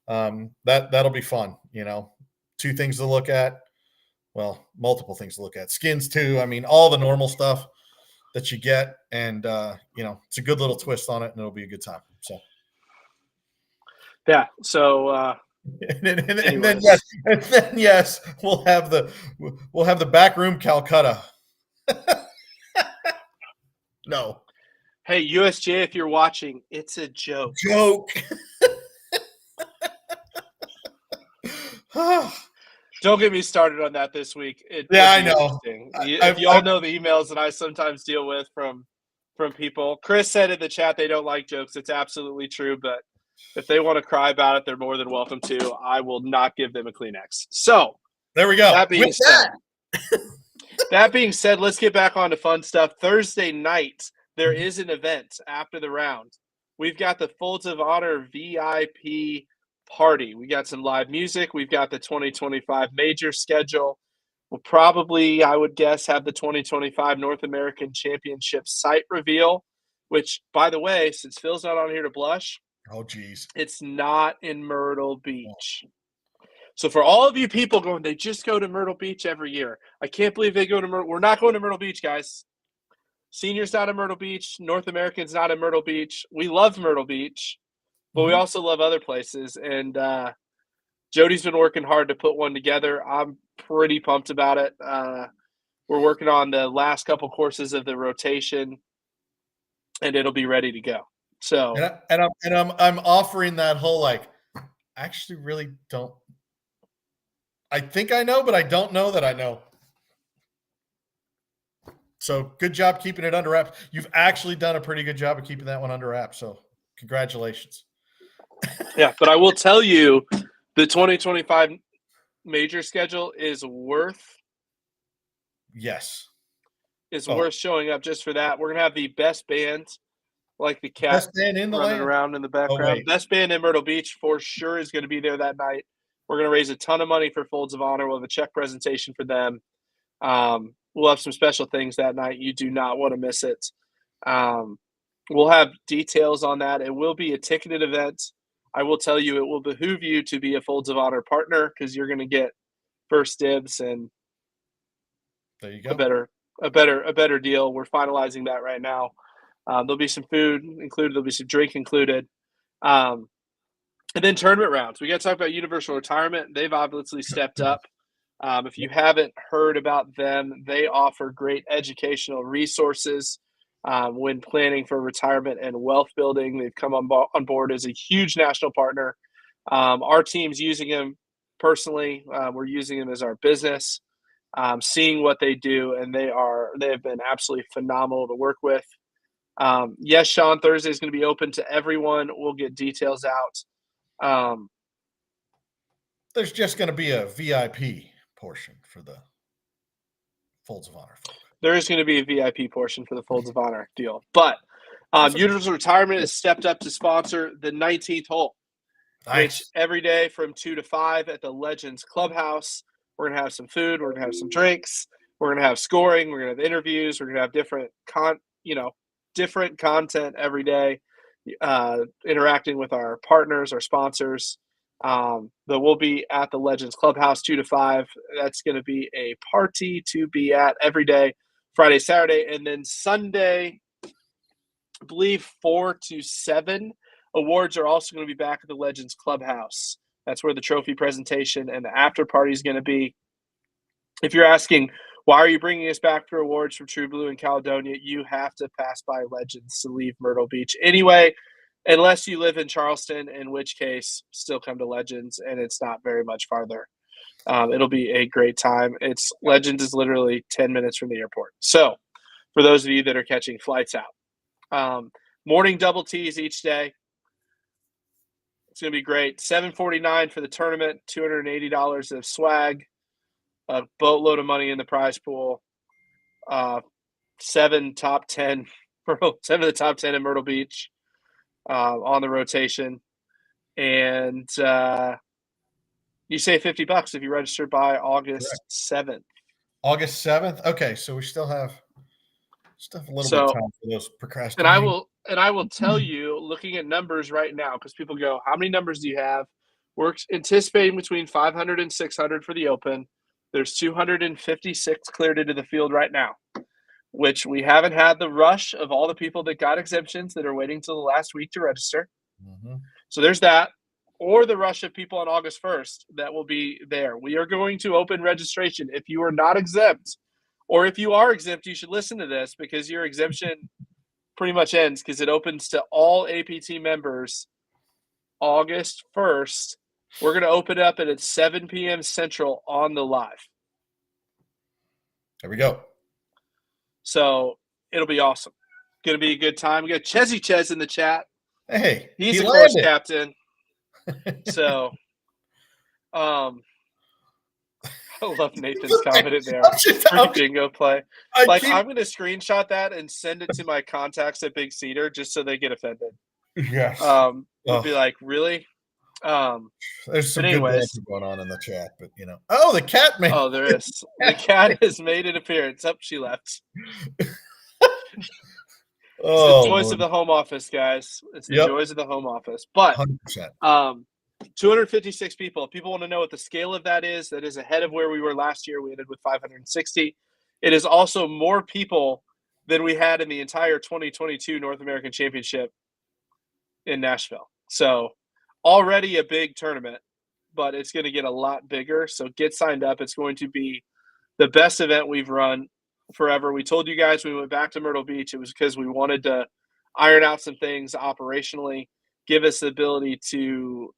That'll be fun. 2 things to look at. Well, multiple things to look at. Skins too. I mean, all the normal stuff that you get, and it's a good little twist on it, and it'll be a good time. So yeah. So and then yes, we'll have the back room Calcutta. No. Hey, USJ, if you're watching, it's a joke. Don't get me started on that this week. I know. If y'all know the emails that I sometimes deal with from people. Chris said in the chat they don't like jokes. It's absolutely true, but if they want to cry about it, they're more than welcome to. I will not give them a Kleenex. So there we go. That being said, let's get back on to fun stuff. Thursday night, there is an event after the round. We've got the Folds of Honor VIP party. We got some live music. We've got the 2025 major schedule. We'll probably, I would guess, have the 2025 North American Championship site reveal, which, by the way, since Phil's not on here to blush, oh, geez, it's not in Myrtle Beach. So for all of you people going, they just go to Myrtle Beach every year. I can't believe they go to Myrtle. We're not going to Myrtle Beach, guys. Senior's not in Myrtle Beach. North American's not in Myrtle Beach. We love Myrtle Beach, but we also love other places. And Jody's been working hard to put one together. I'm pretty pumped about it. We're working on the last couple courses of the rotation, and it'll be ready to go. So I'm offering that whole, like, I actually really don't I think I know, but I don't know that I know. So good job keeping it under wraps. You've actually done a pretty good job of keeping that one under wraps. So congratulations. Yeah, but I will tell you, the 2025 major schedule is worth Yes. showing up just for that. We're gonna have the best band, like the cat Best band in the running land. around in the Oh, background. wait. Best band in Myrtle Beach for sure is going to be there that night. We're going to raise a ton of money for Folds of Honor. We'll have a check presentation for them. We'll have some special things that night. You do not want to miss it. We'll have details on that. It will be a ticketed event. I will tell you, it will behoove you to be a Folds of Honor partner because you're going to get first dibs and There you a go. better deal. We're finalizing that right now. There'll be some food included. There'll be some drink included. And then tournament rounds. We got to talk about Universal Retirement. They've obviously stepped up. If you haven't heard about them, they offer great educational resources when planning for retirement and wealth building. They've come on board as a huge national partner. Our team's using them personally. We're using them as our business, seeing what they do, and they have been absolutely phenomenal to work with. Yes, Sean, Thursday is going to be open to everyone. We'll get details out. There's just going to be a VIP portion for the Folds of Honor folk. There is going to be a VIP portion for the Folds of Honor deal. But Universal Retirement has stepped up to sponsor the 19th hole, which every day from 2 to 5 at the Legends Clubhouse. We're going to have some food. We're going to have some drinks. We're going to have scoring. We're going to have interviews. We're going to have different content every day, interacting with our partners, our sponsors. But we'll be at the Legends Clubhouse 2 to 5. That's going to be a party to be at every day, Friday, Saturday, and then Sunday, I believe 4 to 7. Awards are also going to be back at the Legends Clubhouse. That's where the trophy presentation and the after party is going to be. If you're asking, why are you bringing us back for awards from True Blue in Caledonia? You have to pass by Legends to leave Myrtle Beach. Anyway, unless you live in Charleston, in which case, still come to Legends, and it's not very much farther. It'll be a great time. Legends is literally 10 minutes from the airport. So, for those of you that are catching flights out, morning double tees each day. It's going to be great. $749 for the tournament, $280 of swag, a boatload of money in the prize pool, 7 of the top 10 in Myrtle Beach on the rotation. And you save $50 if you register by August 7th. August 7th? Okay, so we still have a little bit of time for those procrastinating. And I will tell you, looking at numbers right now, because people go, how many numbers do you have? We're anticipating between 500 and 600 for the Open. There's 256 cleared into the field right now, which we haven't had the rush of all the people that got exemptions that are waiting till the last week to register. Mm-hmm. So there's that, or the rush of people on August 1st that will be there. We are going to open registration. If you are not exempt, or if you are exempt, you should listen to this because your exemption pretty much ends because it opens to all APT members August 1st. We're going to open up at 7 p.m. Central on the live. There we go. So it'll be awesome. Going to be a good time. We got Chezzy Chez in the chat. Hey, he's a course captain. So, I love Nathan's comment in there. Free bingo play. I'm going to screenshot that and send it to my contacts at Big Cedar just so they get offended. Yes. We'll be like, really? There's some good banter going on in the chat, but oh, the cat man. Oh, there is. The cat has made an appearance. Up, she left. It's the joys of the home office, guys. It's the joys of the home office. But 100%. 256 people. If people want to know what the scale of that is ahead of where we were last year. We ended with 560. It is also more people than we had in the entire 2022 North American Championship in Nashville. So already a big tournament, but it's going to get a lot bigger. So get signed up. It's going to be the best event we've run forever. We told you guys when we went back to Myrtle Beach, it was because we wanted to iron out some things operationally, give us the ability to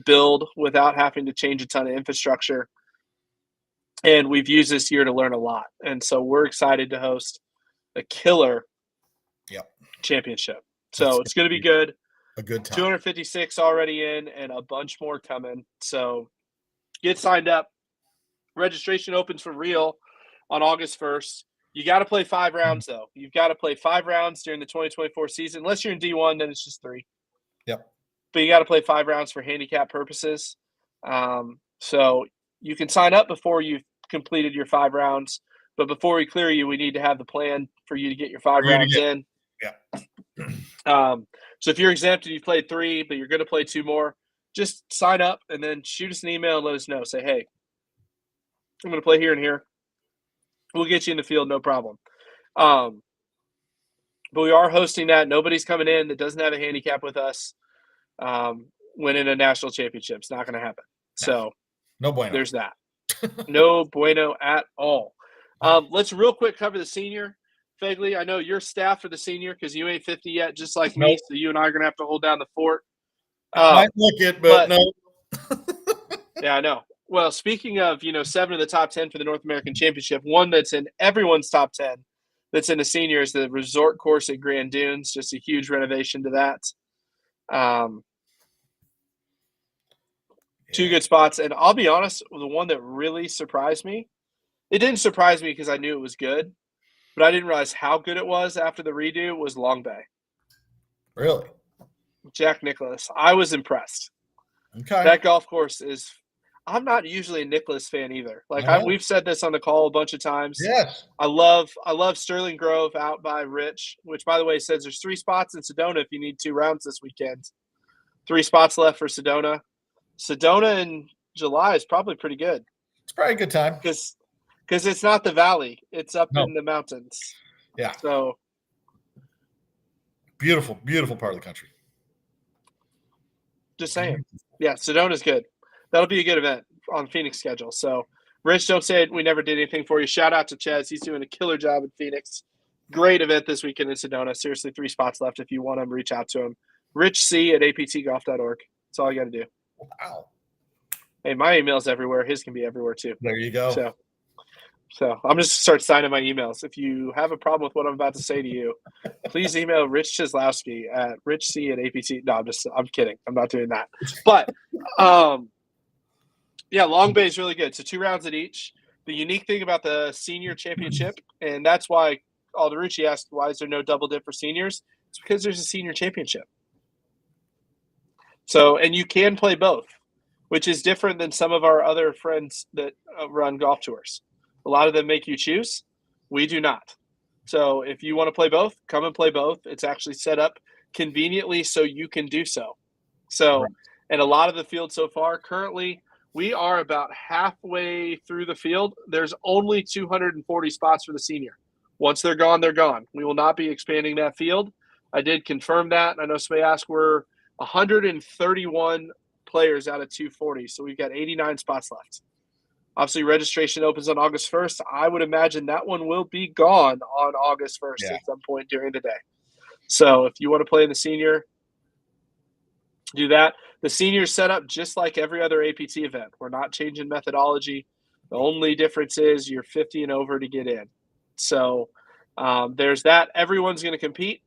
build without having to change a ton of infrastructure. And we've used this year to learn a lot. And so we're excited to host a killer championship. So it's going to be good. A good time. 256 already in and a bunch more coming. So get signed up. Registration opens for real on August 1st. You got to play 5 rounds, though. You've got to play 5 rounds during the 2024 season. Unless you're in D1, then it's just 3. Yep. But you got to play 5 rounds for handicap purposes. So you can sign up before you've completed your 5 rounds. But before we clear you, we need to have the plan for you to get your 5 rounds in. Yeah. So if you're exempt and you've played 3, but you're going to play 2 more, just sign up and then shoot us an email and let us know. Say, hey, I'm going to play here and here. We'll get you in the field, no problem. But we are hosting that. Nobody's coming in that doesn't have a handicap with us winning a national championship. It's not going to happen. So no bueno. There's that. No bueno at all. Let's real quick cover the senior. Fegley, I know you're staff for the senior because you ain't 50 yet, just like me. So you and I are going to have to hold down the fort. Might look it, but no. Yeah, I know. Well, speaking of, 7 of the top 10 for the North American Championship, one that's in everyone's top 10 that's in the senior is the resort course at Grand Dunes. Just a huge renovation to that. 2 good spots. And I'll be honest, the one that really surprised me, it didn't surprise me because I knew it was good, but I didn't realize how good it was after the redo was Long Bay. Really? Jack Nicklaus. I was impressed. Okay. That golf course is – I'm not usually a Nicklaus fan either. We've said this on the call a bunch of times. Yes. I love Sterling Grove out by Rich, which, by the way, says there's 3 spots in Sedona if you need 2 rounds this weekend. 3 spots left for Sedona. Sedona in July is probably pretty good. It's probably a good time. Because it's not the valley. It's up in the mountains. Yeah. So beautiful, beautiful part of the country. Just saying. Yeah, Sedona's good. That'll be a good event on Phoenix schedule. So, Rich, don't say we never did anything for you. Shout out to Ches. He's doing a killer job in Phoenix. Great event this weekend in Sedona. Seriously, 3 spots left. If you want him, reach out to him. Rich C at aptgolf.org. That's all you got to do. Wow. Hey, my email's everywhere. His can be everywhere too. There you go. So I'm just start signing my emails. If you have a problem with what I'm about to say to you, please email Rich Cheslowski at richc@apt. No, I'm kidding. I'm not doing that. But yeah, Long Bay is really good. So 2 rounds at each. The unique thing about the senior championship, and that's why Alderucci asked, why is there no double dip for seniors? It's because there's a senior championship. So, and you can play both, which is different than some of our other friends that run golf tours. A lot of them make you choose. We do not. So if you want to play both, come and play both. It's actually set up conveniently so you can do so. So, and a lot of the field so far, currently, we are about halfway through the field. There's only 240 spots for the senior. Once they're gone, they're gone. We will not be expanding that field. I did confirm that. I know somebody asked, we're 131 players out of 240. So we've got 89 spots left. Obviously, registration opens on August 1st. I would imagine that one will be gone on August 1st at some point during the day. So if you want to play in the senior, do that. The senior is set up just like every other APT event. We're not changing methodology. The only difference is you're 50 and over to get in. So there's that. Everyone's going to compete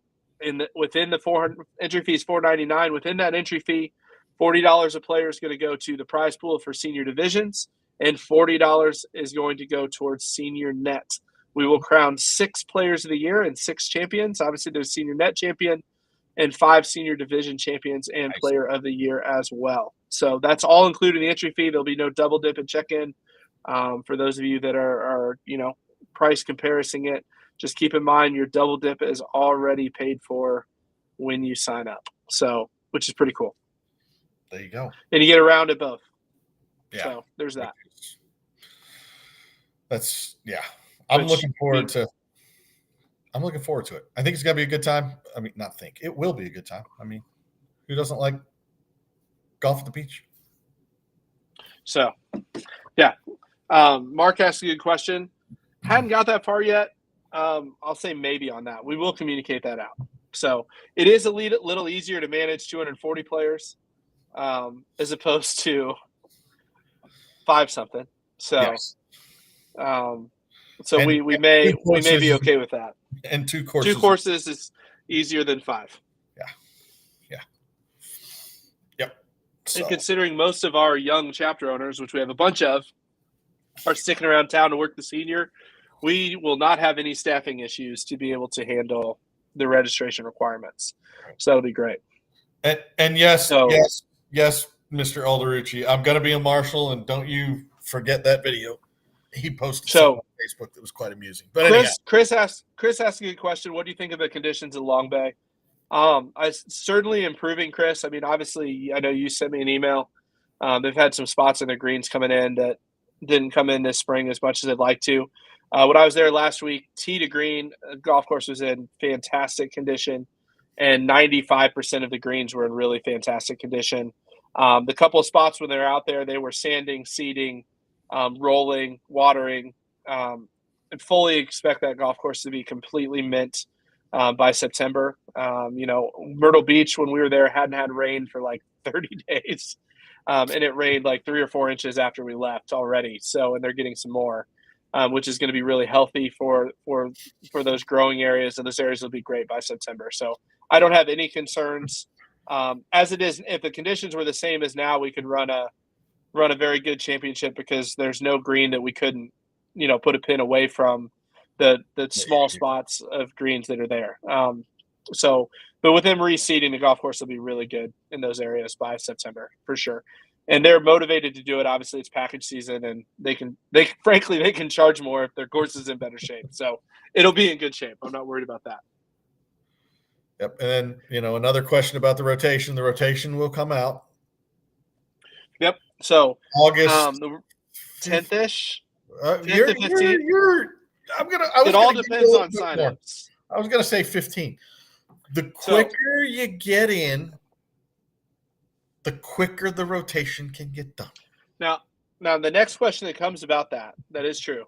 within the 400 entry fee is $4.99. Within that entry fee, $40 a player is going to go to the prize pool for senior divisions, and $40 is going to go towards senior net. We will crown 6 players of the year and 6 champions. Obviously, there's senior net champion and 5 senior division champions and player of the year as well. So that's all included in the entry fee. There'll be no double dip and check-in. For those of you that are price comparing it, just keep in mind your double dip is already paid for when you sign up. So, which is pretty cool. There you go. And you get a round at both. Yeah. So there's that. I'm looking forward to it. I think it's going to be a good time. I mean, not think. It will be a good time. I mean, who doesn't like golf at the beach? So, yeah. Mark asked a good question. Hadn't got that far yet. I'll say maybe on that. We will communicate that out. So it is a little easier to manage 240 players as opposed to 5-something. So So And we may two courses be okay with that. and 2 courses. 2 courses is easier than 5. Yeah. Yep. So And considering most of our young chapter owners, which we have a bunch of, are sticking around town to work the senior, we will not have any staffing issues to be able to handle the registration requirements. So that'll be great. and yes, So- yes, Mr. Alderucci, I'm gonna be a marshal, and don't you forget that video. He posted So- something on Facebook that was quite amusing. But anyhow, Chris asked a good question. What do you think of the conditions in Long Bay? I certainly improving, Chris. I mean, obviously, I know you sent me an email. They've had some spots in their greens coming in that didn't come in this spring as much as they'd like to. When I was there last week, tee to green, golf course was in fantastic condition, and 95% of the greens were in really fantastic condition. The couple of spots when they were out there, they were sanding, seeding, rolling, watering, and fully expect that golf course to be completely mint by September. Myrtle Beach, when we were there, hadn't had rain for like 30 days. And it rained like 3 or 4 inches after we left already. So, and they're getting some more, which is going to be really healthy for those growing areas. And those areas will be great by September. So I don't have any concerns. As it is, if the conditions were the same as now, we could run a very good championship because there's no green that we couldn't, put a pin away from the small spots of greens that are there. But with them reseeding, the golf course will be really good in those areas by September for sure. And they're motivated to do it. Obviously, it's package season, and they can charge more if their course is in better shape. So it'll be in good shape. I'm not worried about that. yep. And then another question about the rotation. The rotation will come out Yep. So August the 10th-ish. 10th you're, to 15th. you're, I'm gonna. I was It all gonna give you a depends little on bit more. signups. I was gonna say 15. The quicker you get in, the quicker the rotation can get done. Now the next question that comes about that is true.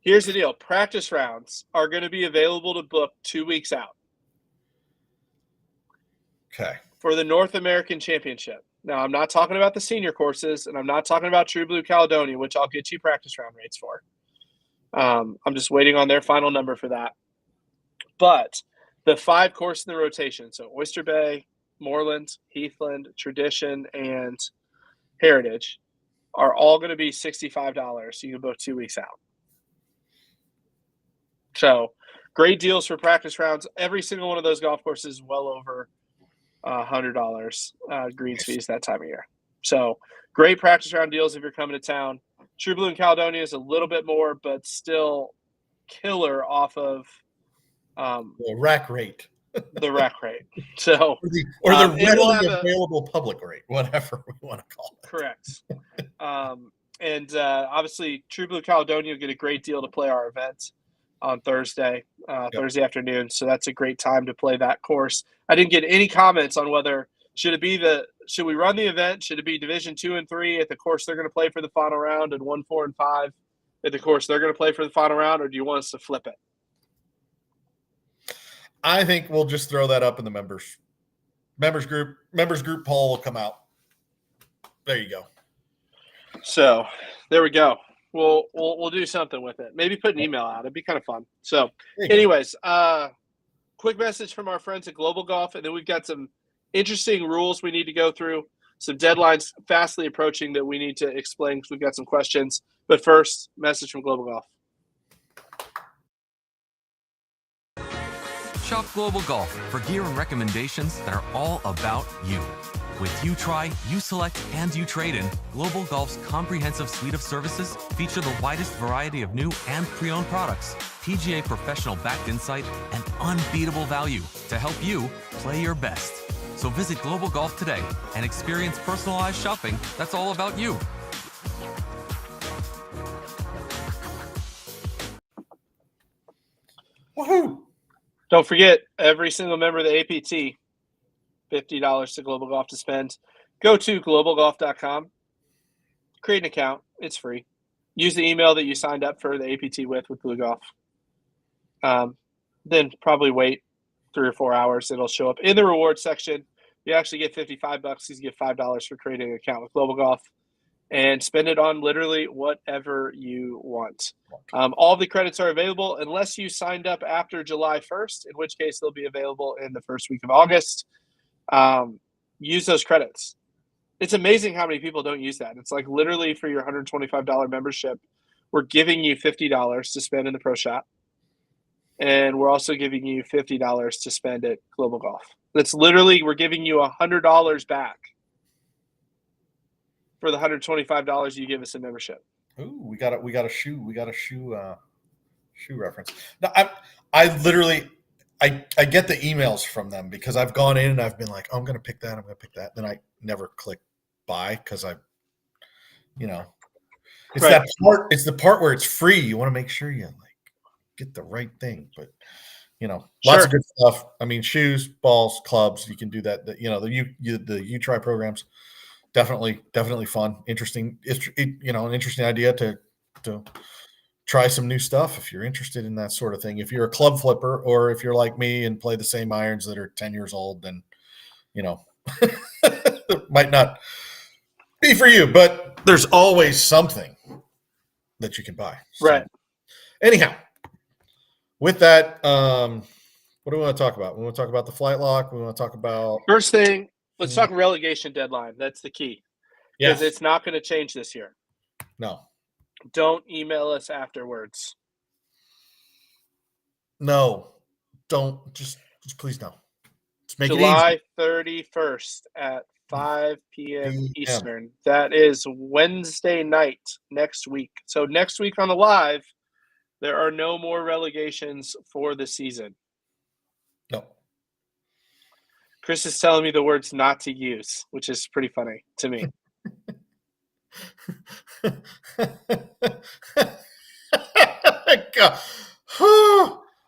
Here's the deal. Practice rounds are going to be available to book 2 weeks out Okay. for the North American Championship. Now, I'm not talking about the senior courses, and I'm not talking about True Blue Caledonia, which I'll get you practice round rates for. I'm just waiting on their final number for that. But the 5 courses in the rotation, so Oyster Bay, Moreland, Heathland, Tradition, and Heritage, are all going to be $65. So you can book 2 weeks out. So great deals for practice rounds. Every single one of those golf courses is well over $100 greens fees that time of year. So great practice round deals if you're coming to town. True Blue and Caledonia is a little bit more, but still killer off of The rack rate. the rack rate. So or the and we'll readily have available public rate, whatever we want to call it. correct. And obviously True Blue Caledonia will get a great deal to play our event on Thursday Thursday afternoon. So that's a great time to play that course. I didn't get any comments on whether should we run the event? Should it be Division 2 and 3 at the course they're going to play for the final round, and 1, 4, and 5 at the course they're going to play for the final round, or do you want us to flip it? I think we'll just throw that up in the members group poll will come out. There you go. So there we go. We'll do something with it. Maybe put an email out. It'd be kind of fun. So anyways, quick message from our friends at Global Golf, and then we've got some interesting rules we need to go through, some deadlines fastly approaching that we need to explain because we've got some questions. But first, message from Global Golf. Shop Global Golf for gear and recommendations that are all about you. With You Try, You Select, and You Trade In, Global Golf's comprehensive suite of services feature the widest variety of new and pre-owned products, PGA professional backed insight, and unbeatable value to help you play your best. So visit Global Golf today and experience personalized shopping that's all about you. Woohoo! Don't forget, every single member of the APT, $50 to Global Golf to spend. Go to globalgolf.com, create an account. It's free. Use the email that you signed up for the APT with Blue Golf. Then probably wait 3 or 4 hours. It'll show up in the rewards section. You actually get $55 because you get $5 for creating an account with Global Golf. and spend it on literally whatever you want. All the credits are available unless you signed up after July 1st, in which case they'll be available in the first week of August. Use those credits. It's amazing how many people don't use that. It's like literally for your $125 membership, we're giving you $50 to spend in the Pro Shop. And we're also giving you $50 to spend at Global Golf. That's literally, we're giving you $100 back for the $125 you give us in membership. Ooh, we got a shoe reference. No, I literally get the emails from them because I've gone in and I've been like, oh, I'm going to pick that. Then I never click buy because it's Right. that part. It's the part where it's free. You want to make sure you get the right thing, but lots of good stuff. I mean, shoes, balls, clubs. You can do that. The you try programs. Definitely fun. Interesting. An interesting idea to try some new stuff if you're interested in that sort of thing. If you're a club flipper or if you're like me and play the same irons that are 10 years old, then, it might not be for you, but there's always something that you can buy. So, right. Anyhow, with that, what do we want to talk about? We want to talk about the flight lock. We want to talk about First thing, let's talk relegation deadline. That's the key. Because yes. it's not going to change this year. No. Don't email us afterwards. No. Don't. Just please no. Just make July it easy. 31st at 5 p.m. Eastern. That is Wednesday night next week. So next week on the live, there are no more relegations for the season. No. Chris is telling me the words not to use, which is pretty funny to me. God.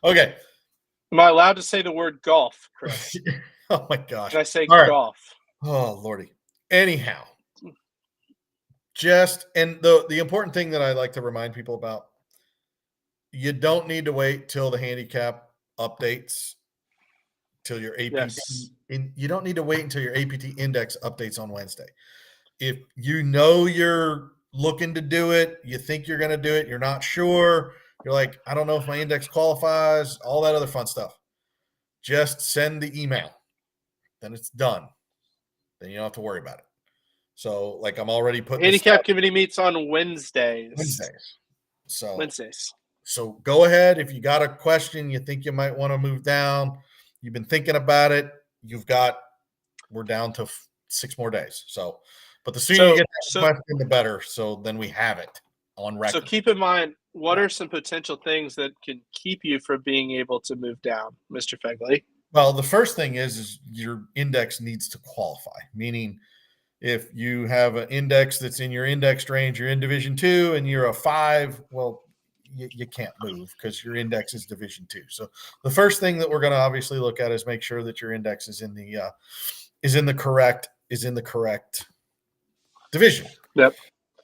Okay. Am I allowed to say the word golf, Chris? Oh my gosh. Can I say All right. golf? Oh Lordy. Anyhow, the important thing that I like to remind people about, you don't need to wait till the handicap updates, till your APT. Yes. You don't need to wait until your APT index updates on Wednesday. If you're looking to do it, you think you're going to do it, you're not sure, you're like, I don't know if my index qualifies, all that other fun stuff. Just send the email. Then it's done. Then you don't have to worry about it. So, I'm already putting handicap committee meets on Wednesdays. Wednesdays. So go ahead. If you got a question, you think you might want to move down, you've been thinking about it, we're down to 6 more days. So, but the sooner you get that question, the better. So then we have it on record. So keep in mind, what are some potential things that can keep you from being able to move down, Mr. Fegley? Well, the first thing is your index needs to qualify, meaning if you have an index that's in your indexed range, you're in Division 2 and you're a 5, well, you can't move because your index is Division 2. So the first thing that we're going to obviously look at is make sure that your index is in the correct division. Yep.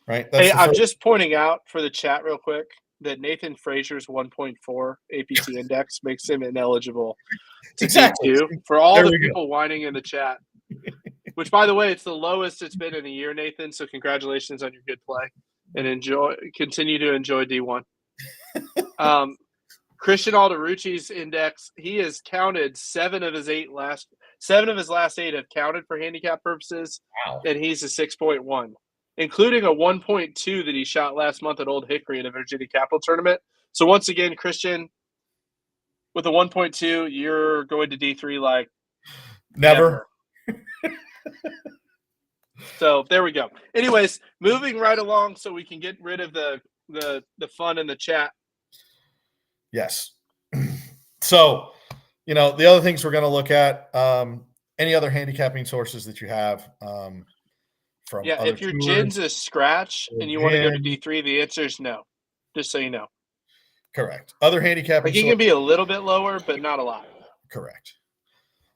Right. Hey, I'm just pointing out for the chat real quick that Nathan Frazier's 1.4 APT index makes him ineligible to D2 for all the people whining in the chat. Which, by the way, it's the lowest it's been in a year, Nathan. So congratulations on your good play, and continue to enjoy D1. Christian Alderucci's index, he has counted 7 of his last 8 have counted for handicap purposes. Wow. And he's a 6.1, including a 1.2 that he shot last month at Old Hickory in a Virginia Capital tournament. So once again, Christian, with a 1.2, you're going to D3 like never. So there we go. Anyways, moving right along so we can get rid of the fun in the chat. Yes. So, the other things we're going to look at, any other handicapping sources that you have from if your GIN's a scratch and you want to go to D3, the answer is no. Just so you know. Correct. Other handicapping sources. It can be a little bit lower, but not a lot. Correct.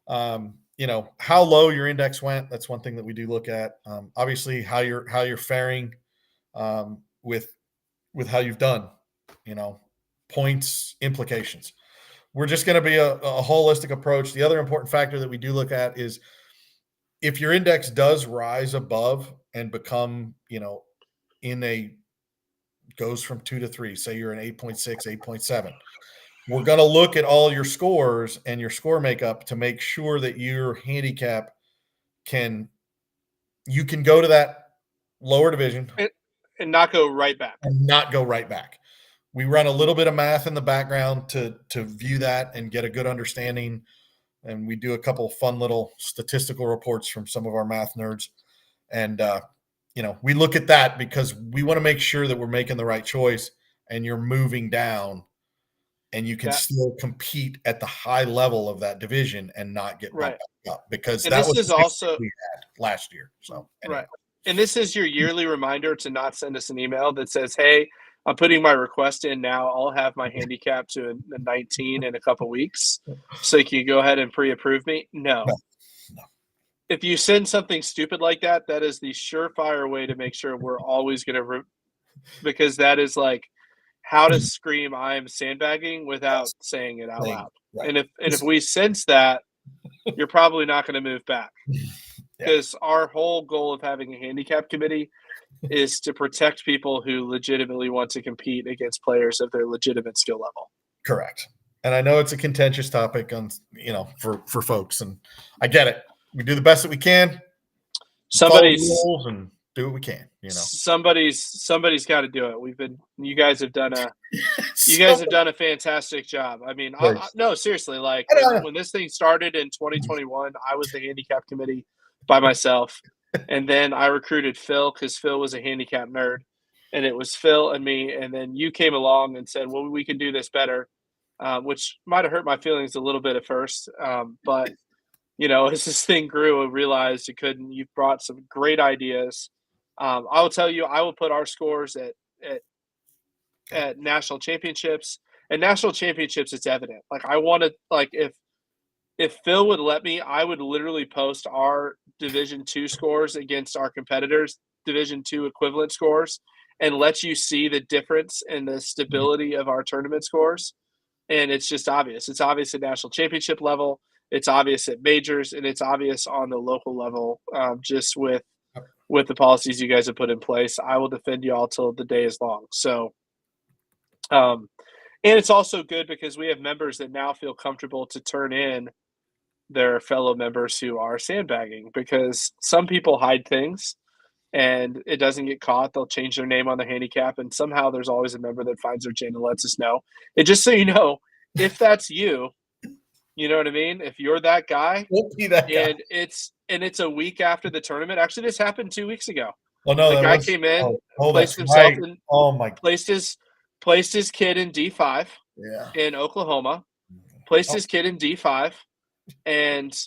How low your index went. That's one thing that we do look at. Obviously, how you're faring with how you've done. Points, implications. We're just going to be a holistic approach. The other important factor that we do look at is if your index does rise above and become goes from 2 to 3, say you're an 8.6, 8.7. We're going to look at all your scores and your score makeup to make sure that your handicap you can go to that lower division and not go right back. We run a little bit of math in the background to view that and get a good understanding. And we do a couple of fun little statistical reports from some of our math nerds. And, we look at that because we want to make sure that we're making the right choice and you're moving down and you can still compete at the high level of that division and not get bumped up, because that was also we had last year. So anyway. Right. And this is your yearly reminder to not send us an email that says, hey, I'm putting my request in now. I'll have my handicap to a 19 in a couple weeks. So you can go ahead and pre-approve me. No. If you send something stupid like that, that is the surefire way to make sure we're always going to because that is like how to scream I'm sandbagging without saying it out loud. Right. And if we sense that, you're probably not going to move back. Because our whole goal of having a handicap committee is to protect people who legitimately want to compete against players of their legitimate skill level. Correct. And I know it's a contentious topic for folks, and I get it. We do the best that we can. Somebody's rules and do what we can. Somebody's got to do it. You guys have done a fantastic job. I mean, no, seriously. Like when this thing started in 2021, I was the handicap committee by myself, and then I recruited Phil because Phil was a handicap nerd, and it was Phil and me, and then you came along and said, well, we can do this better, which might have hurt my feelings a little bit at first, but as this thing grew, I realized you couldn't. You've brought some great ideas. I will tell you, I will put our scores at national championships. At national championships, it's evident. Like I wanted, like if Phil would let me, I would literally post our Division II scores against our competitors' Division II equivalent scores and let you see the difference in the stability of our tournament scores. And it's just obvious. It's obvious at national championship level. It's obvious at majors, and it's obvious on the local level, just with the policies you guys have put in place. I will defend you all till the day is long. So, and it's also good because we have members that now feel comfortable to turn in their fellow members who are sandbagging, because some people hide things and it doesn't get caught. They'll change their name on the handicap, and somehow there's always a member that finds their chain and lets us know. And just so you know, if that's you, you know what I mean? If you're that guy, we'll be that guy. And it's a week after the tournament. Actually, this happened 2 weeks ago. Well, no, the guy came in, placed himself in. Oh my! Placed his kid in D5. In Oklahoma. Placed his kid in D5, and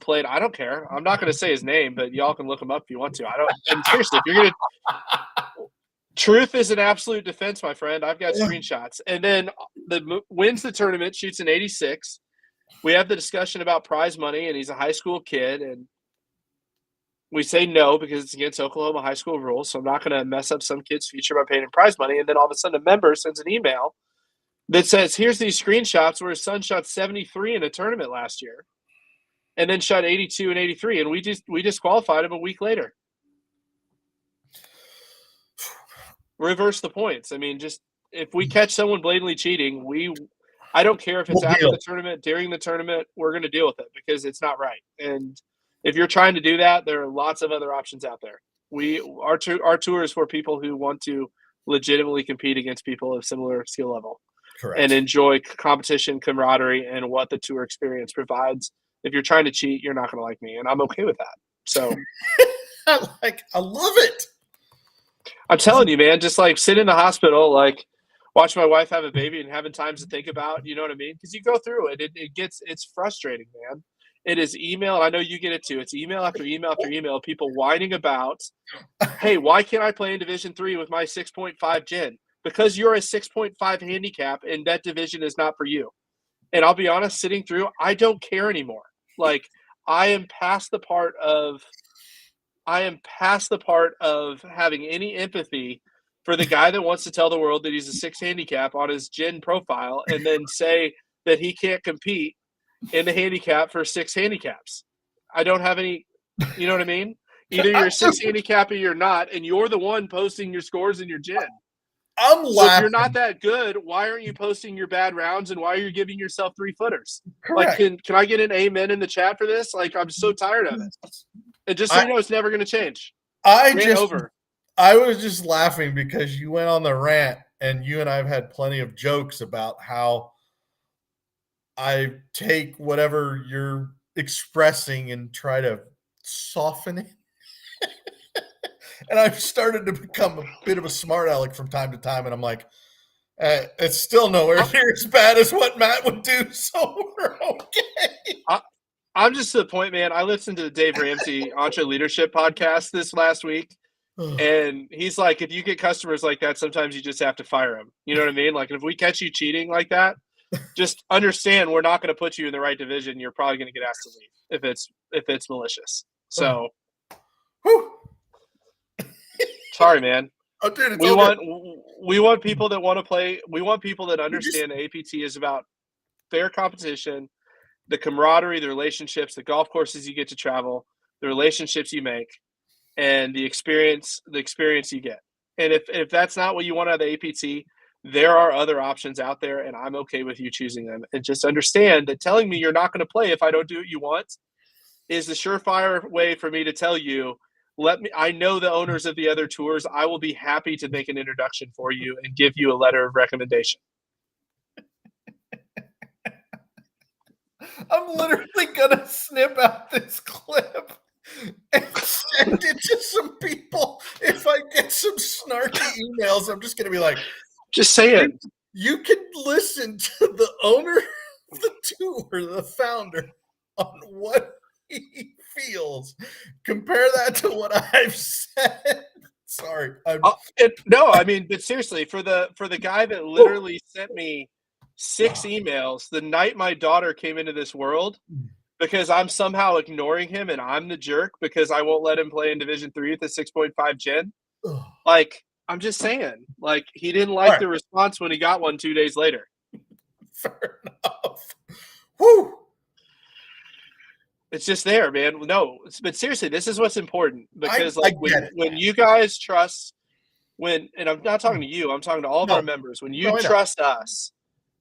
played. I don't care. I'm not going to say his name, but y'all can look him up if you want to. And seriously, if you're gonna. Truth is an absolute defense, my friend. I've got screenshots. And then wins the tournament, shoots an 86. We have the discussion about prize money, and he's a high school kid, and we say no because it's against Oklahoma high school rules, so I'm not going to mess up some kid's future by paying him prize money. And then all of a sudden a member sends an email that says, here's these screenshots where his son shot 73 in a tournament last year and then shot 82 and 83, and we disqualified him a week later. Reverse the points. I mean, just if we catch someone blatantly cheating, I don't care if it's after the tournament, during the tournament, we're going to deal with it because it's not right. And if you're trying to do that, there are lots of other options out there. Our tour is for people who want to legitimately compete against people of similar skill level. Correct. And enjoy competition, camaraderie, and what the tour experience provides. If you're trying to cheat, you're not going to like me, and I'm okay with that. So I love it. I'm telling you, man, just like sit in the hospital, like watch my wife have a baby and having times to think about, you know what I mean? Because you go through it. It's frustrating, man. It is email. I know you get it too. It's email after email after email. People whining about, hey, why can't I play in Division III with my 6.5 gen? Because you're a 6.5 handicap and that division is not for you. And I'll be honest, sitting through, I don't care anymore. Like I am past the part of having any empathy for the guy that wants to tell the world that he's a 6 handicap on his gen profile and then say that he can't compete in the handicap for 6 handicaps. I don't have any, you know what I mean? Either you're a 6 handicap or you're not, and you're the one posting your scores in your gin. I'm laughing. So if you're not that good, why aren't you posting your bad rounds, and why are you giving yourself 3-footers? Correct. Like, can I get an amen in the chat for this? Like, I'm so tired of it. And just so you know, it's never going to change. I was just laughing because you went on the rant, and you and I have had plenty of jokes about how I take whatever you're expressing and try to soften it. And I've started to become a bit of a smart aleck from time to time, and I'm like, it's still nowhere near as bad as what Matt would do, so we're okay. I'm just to the point, man. I listened to the Dave Ramsey Entre Leadership podcast this last week, and he's like, if you get customers like that, sometimes you just have to fire them. You know what I mean? Like, if we catch you cheating like that, just understand we're not going to put you in the right division. You're probably going to get asked to leave if it's malicious. So, sorry, man. Oh, dude, we want people that want to play. We want people that understand APT is about fair competition, the camaraderie, the relationships, the golf courses you get to travel, the relationships you make, and the experience you get. And if that's not what you want out of the APT, there are other options out there, and I'm okay with you choosing them. And just understand that telling me you're not going to play if I don't do what you want is the surefire way for me to tell you, I know the owners of the other tours. I will be happy to make an introduction for you and give you a letter of recommendation. I'm literally going to snip out this clip and send it to some people. If I get some snarky emails, I'm just going to be like, just saying. You can listen to the owner of the tour, the founder, on what he feels. Compare that to what I've said. Sorry. But seriously, for the guy that literally sent me 6 emails the night my daughter came into this world because I'm somehow ignoring him and I'm the jerk because I won't let him play in Division 3 with a 6.5 gen. Like, I'm just saying, like, he didn't like the response when he got one 2 days later. Fair enough. Woo! It's just there, man. No, but seriously, this is what's important because when you guys trust, and I'm not talking to you, I'm talking to all of our members. When you trust us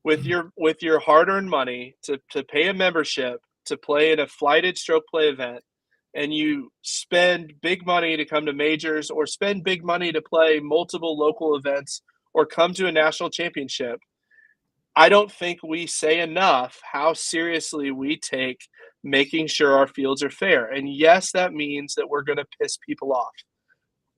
with your hard-earned money to pay a membership to play in a flighted stroke play event, and you spend big money to come to majors or spend big money to play multiple local events or come to a national championship, I don't think we say enough how seriously we take making sure our fields are fair. And yes, that means that we're going to piss people off.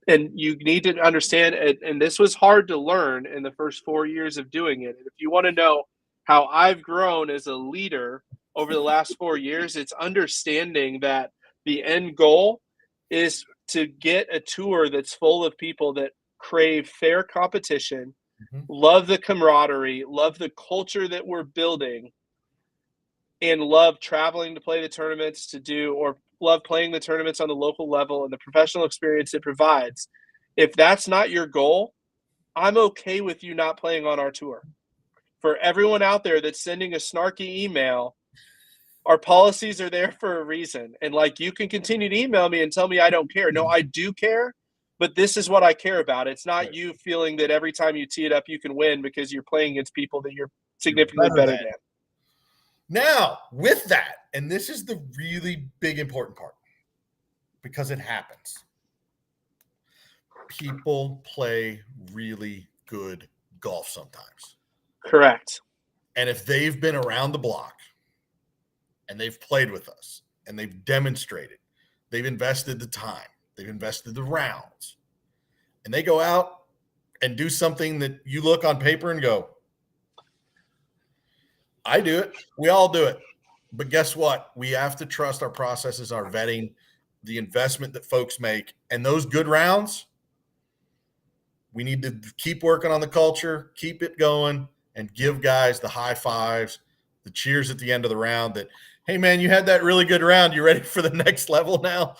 And you need to understand, and this was hard to learn in the first 4 years of doing it. And if you want to know how I've grown as a leader over the last 4 years, it's understanding that the end goal is to get a tour that's full of people that crave fair competition, love the camaraderie, love the culture that we're building, and love traveling to play the tournaments or love playing the tournaments on the local level and the professional experience it provides. If that's not your goal, I'm okay with you not playing on our tour. For everyone out there that's sending a snarky email, our policies are there for a reason. And like, you can continue to email me and tell me I don't care. No, I do care, but this is what I care about. It's not you feeling that every time you tee it up, you can win because you're playing against people that you're significantly better than. Now, with that, and this is the really big important part, because it happens. People play really good golf sometimes. Correct. And if they've been around the block and they've played with us and they've demonstrated, they've invested the time, they've invested the rounds, and they go out and do something that you look on paper and go, I do it. We all do it. But guess what? We have to trust our processes, our vetting, the investment that folks make. And those good rounds, we need to keep working on the culture, keep it going, and give guys the high fives, the cheers at the end of the round that, hey, man, you had that really good round. You ready for the next level now?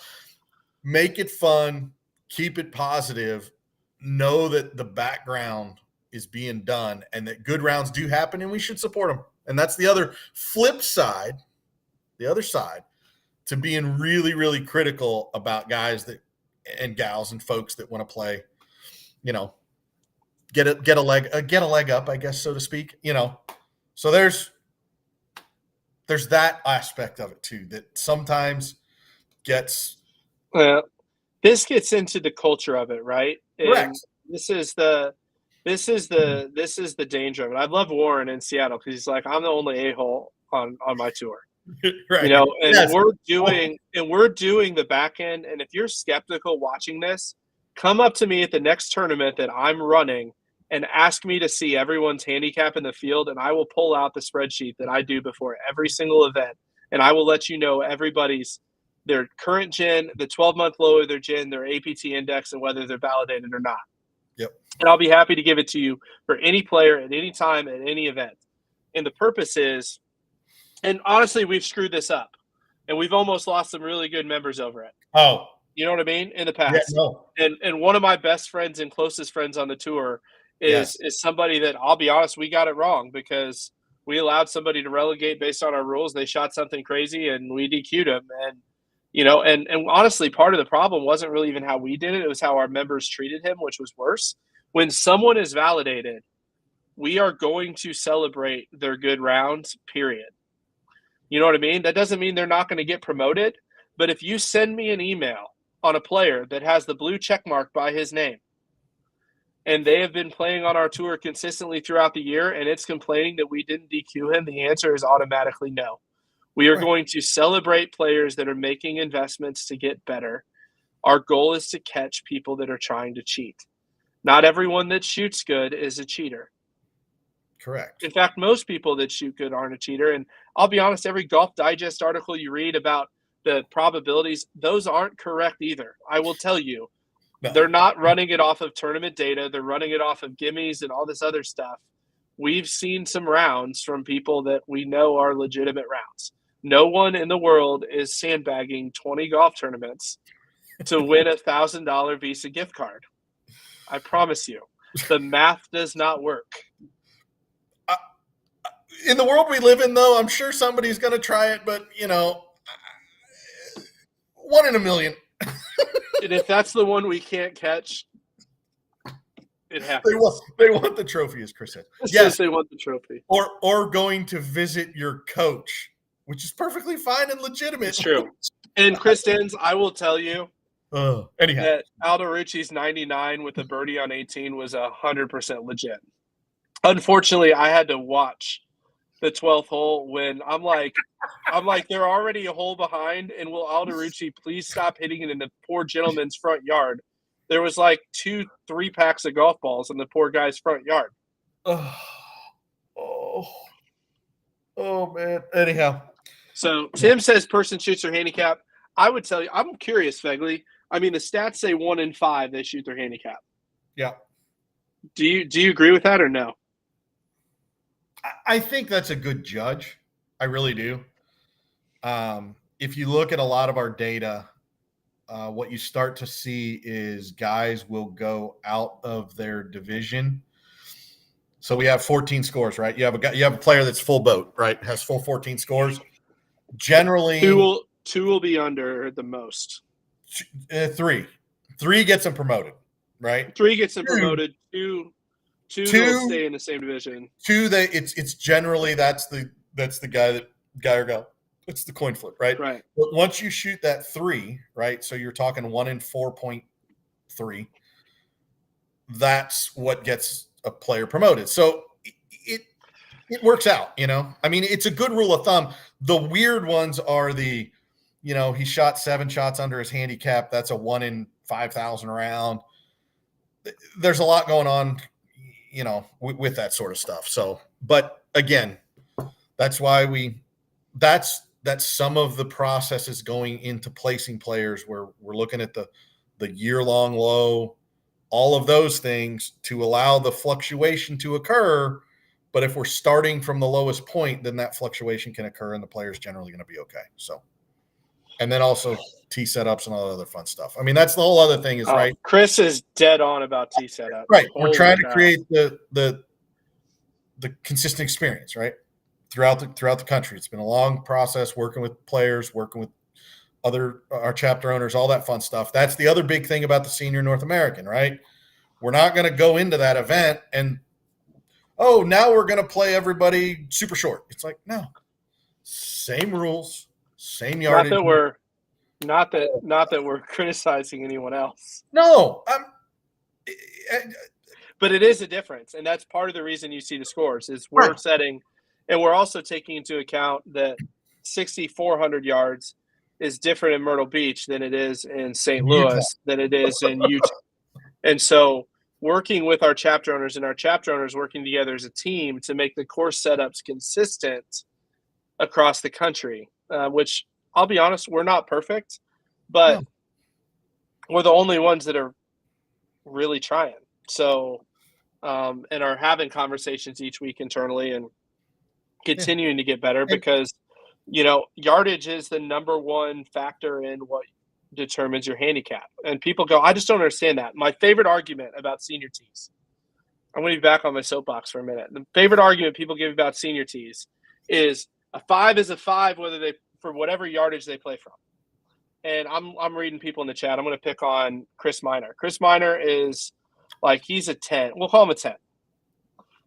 Make it fun. Keep it positive. Know that the background is being done and that good rounds do happen and we should support them. And that's the other flip side, the other side to being really, really critical about guys that and gals and folks that want to play, get a leg up, I guess, so to speak, So there's that aspect of it too that sometimes gets this gets into the culture of it, right? correct. And this is the danger of it. I love Warren in Seattle because he's like, I'm the only a-hole on my tour. Right. And Yes. we're doing the back end. And if you're skeptical watching this, come up to me at the next tournament that I'm running and ask me to see everyone's handicap in the field, and I will pull out the spreadsheet that I do before every single event, and I will let you know everybody's their current gen, the 12-month low of their gen, their APT index, and whether they're validated or not. Yep. And I'll be happy to give it to you for any player at any time at any event. And the purpose is, and honestly, we've screwed this up, and we've almost lost some really good members over it. Oh, you know what I mean? In the past. Yeah, no. And one of my best friends and closest friends on the tour is somebody that, I'll be honest, we got it wrong because we allowed somebody to relegate based on our rules. They shot something crazy and we DQ'd them. And, and honestly, part of the problem wasn't really even how we did it. It was how our members treated him, which was worse. When someone is validated, we are going to celebrate their good rounds, period. You know what I mean? That doesn't mean they're not going to get promoted. But if you send me an email on a player that has the blue check mark by his name, and they have been playing on our tour consistently throughout the year, and it's complaining that we didn't DQ him, the answer is automatically no. We are going to celebrate players that are making investments to get better. Our goal is to catch people that are trying to cheat. Not everyone that shoots good is a cheater. Correct. In fact, most people that shoot good aren't a cheater. And I'll be honest, every Golf Digest article you read about the probabilities, those aren't correct either. I will tell you. No. They're not running it off of tournament data. They're running it off of gimmies and all this other stuff. We've seen some rounds from people that we know are legitimate rounds. No one in the world is sandbagging 20 golf tournaments to win a $1,000 Visa gift card. I promise you. The math does not work. In the world we live in, though, I'm sure somebody's going to try it, but, 1 in a million. And if that's the one we can't catch, it happens. They want the trophy, as Chris said. Yes, they want the trophy. Or going to visit your coach, which is perfectly fine and legitimate. It's true. And Chris Dens, I will tell you anyhow, that Alderucci's 99 with a birdie on 18 was 100% legit. Unfortunately, I had to watch the 12th hole when I'm like, they're already a hole behind, and will Alderucci please stop hitting it in the poor gentleman's front yard? There was like 2-3 packs of golf balls in the poor guy's front yard. Oh man. Anyhow. So Tim says person shoots their handicap. I would tell you, I'm curious, Fegley. I mean, the stats say 1 in 5 they shoot their handicap. Yeah. Do you agree with that or no? I think that's a good judge. I really do. If you look at a lot of our data, what you start to see is guys will go out of their division. So we have 14 scores, right? You have a player that's full boat, right? Has full 14 scores. Generally, two will be under at the most. 3 gets them promoted, right? 3 gets them promoted. Two will stay in the same division. 2, it's generally that's the guy or gal. It's the coin flip, right? Right. But once you shoot that 3, right? So you're talking 1 in 4.3. That's what gets a player promoted. So it works out, I mean, it's a good rule of thumb. The weird ones are he shot 7 shots under his handicap. That's a 1 in 5,000 round. There's a lot going on, with that sort of stuff. So, but again, that's why that's some of the processes going into placing players where we're looking at the year-long low, all of those things to allow the fluctuation to occur. But if we're starting from the lowest point, then that fluctuation can occur and the player's generally going to be okay. So, and then also tee setups and all that other fun stuff. I mean, that's the whole other thing is right. Chris is dead on about tee setup. Right. We're trying to create the consistent experience, right? Throughout the country. It's been a long process working with players, working with our chapter owners, all that fun stuff. That's the other big thing about the Senior North American, right? We're not going to go into that event and, oh, now we're going to play everybody super short. It's like, no, same rules, same yardage. Not that we're criticizing anyone else. No, but it is a difference, and that's part of the reason you see the scores is we're setting, and we're also taking into account that 6,400 yards is different in Myrtle Beach than it is in St. Louis, than it is in Utah. And so working with our chapter owners and our chapter owners working together as a team to make the course setups consistent across the country, which I'll be honest, we're not perfect, but we're the only ones that are really trying. So, and are having conversations each week internally and continuing to get better because, yardage is the number one factor in what determines your handicap. And people go, I just don't understand that. My favorite argument about senior tees, I'm going to be back on my soapbox for a minute. The favorite argument people give about senior tees is a 5 is a 5, for whatever yardage they play from. And I'm reading people in the chat. I'm going to pick on Chris Miner. Chris Miner is he's a 10. We'll call him a 10.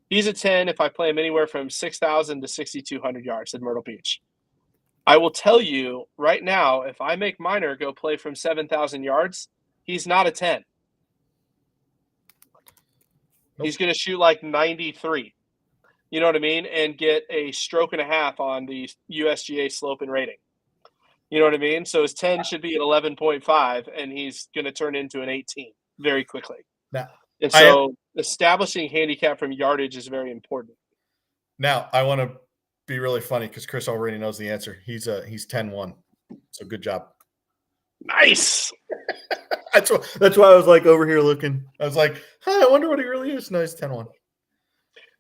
He's a 10 if I play him anywhere from 6,000 to 6,200 yards in Myrtle Beach. I will tell you right now, if I make Miner go play from 7,000 yards, he's not a 10. Nope. He's going to shoot 93. You know what I mean? And get a stroke and a half on the USGA slope and rating. You know what I mean? So his 10 should be at 11.5, and he's going to turn into an 18 very quickly. Now, and so establishing handicap from yardage is very important. Now, I want to be really funny because Chris already knows the answer. He's 10-1. So good job. Nice. That's why I was over here looking. I was like, I wonder what he really is. No, he's 10-1.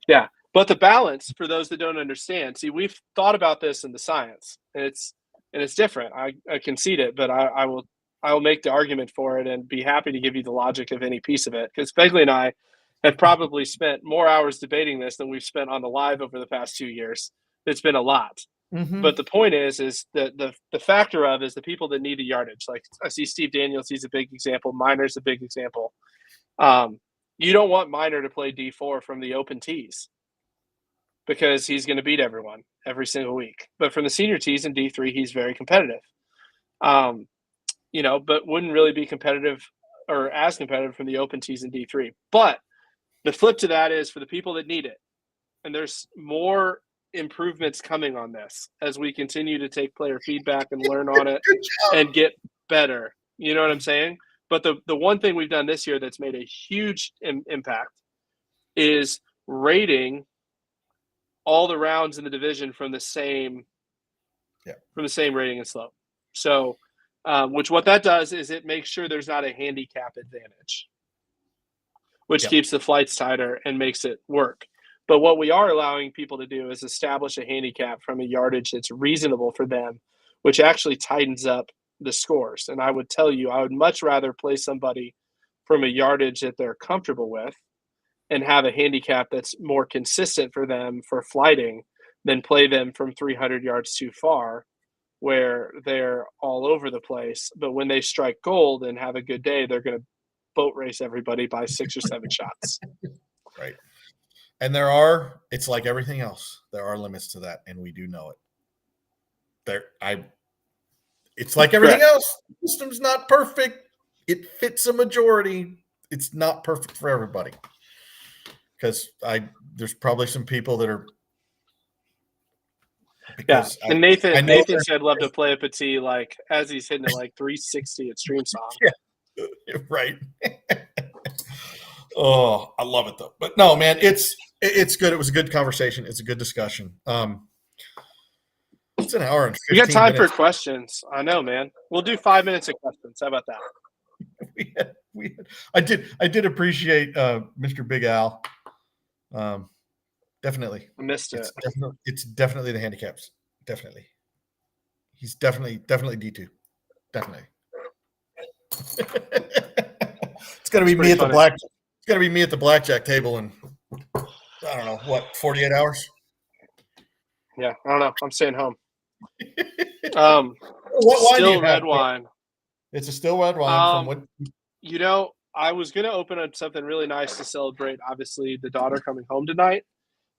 Yeah. But the balance, for those that don't understand, see, we've thought about this in the science, and it's different. I concede it, but I will make the argument for it and be happy to give you the logic of any piece of it. Because Begley and I have probably spent more hours debating this than we've spent on the live over the past 2 years. It's been a lot. Mm-hmm. But the point is that the factor of is the people that need the yardage. Like I see Steve Daniels, he's a big example. Miner's a big example. You don't want Miner to play D4 from the open tees, because he's going to beat everyone every single week. But from the senior tees in D3, he's very competitive. But wouldn't really be competitive or as competitive from the open tees in D3. But the flip to that is for the people that need it, and there's more improvements coming on this as we continue to take player feedback and learn on it and get better. You know what I'm saying? But the one thing we've done this year that's made a huge impact is rating all the rounds in the division from the same rating and slope. So, what that does is it makes sure there's not a handicap advantage, which keeps the flights tighter and makes it work. But what we are allowing people to do is establish a handicap from a yardage that's reasonable for them, which actually tightens up the scores. And I would tell you, I would much rather play somebody from a yardage that they're comfortable with and have a handicap that's more consistent for them for flighting than play them from 300 yards too far where they're all over the place. But when they strike gold and have a good day, they're going to boat race everybody by 6 or 7 shots. Right. And it's like everything else. There are limits to that, and we do know it. It's like everything else. The system's not perfect. It fits a majority. It's not perfect for everybody. Because there's probably some people that are. And Nathan said, "Love to play a APT as he's hitting it 360 at Stream Song." Yeah, right. Oh, I love it though. But no, man, it's good. It was a good conversation. It's a good discussion. It's an hour and 15 You got time minutes. for questions? I know, man. We'll do 5 minutes of questions. How about that? I did appreciate Mr. Big Al. Definitely. I missed it. It's definitely the handicaps. Definitely. He's definitely D2. Definitely. It's gonna be me at the blackjack. It's gonna be me at the blackjack table in I don't know 48 hours. Yeah, I don't know. I'm staying home. What wine do Still you red have? wine. It's a still red wine from what? You know, I was gonna open up something really nice to celebrate, obviously, the daughter coming home tonight,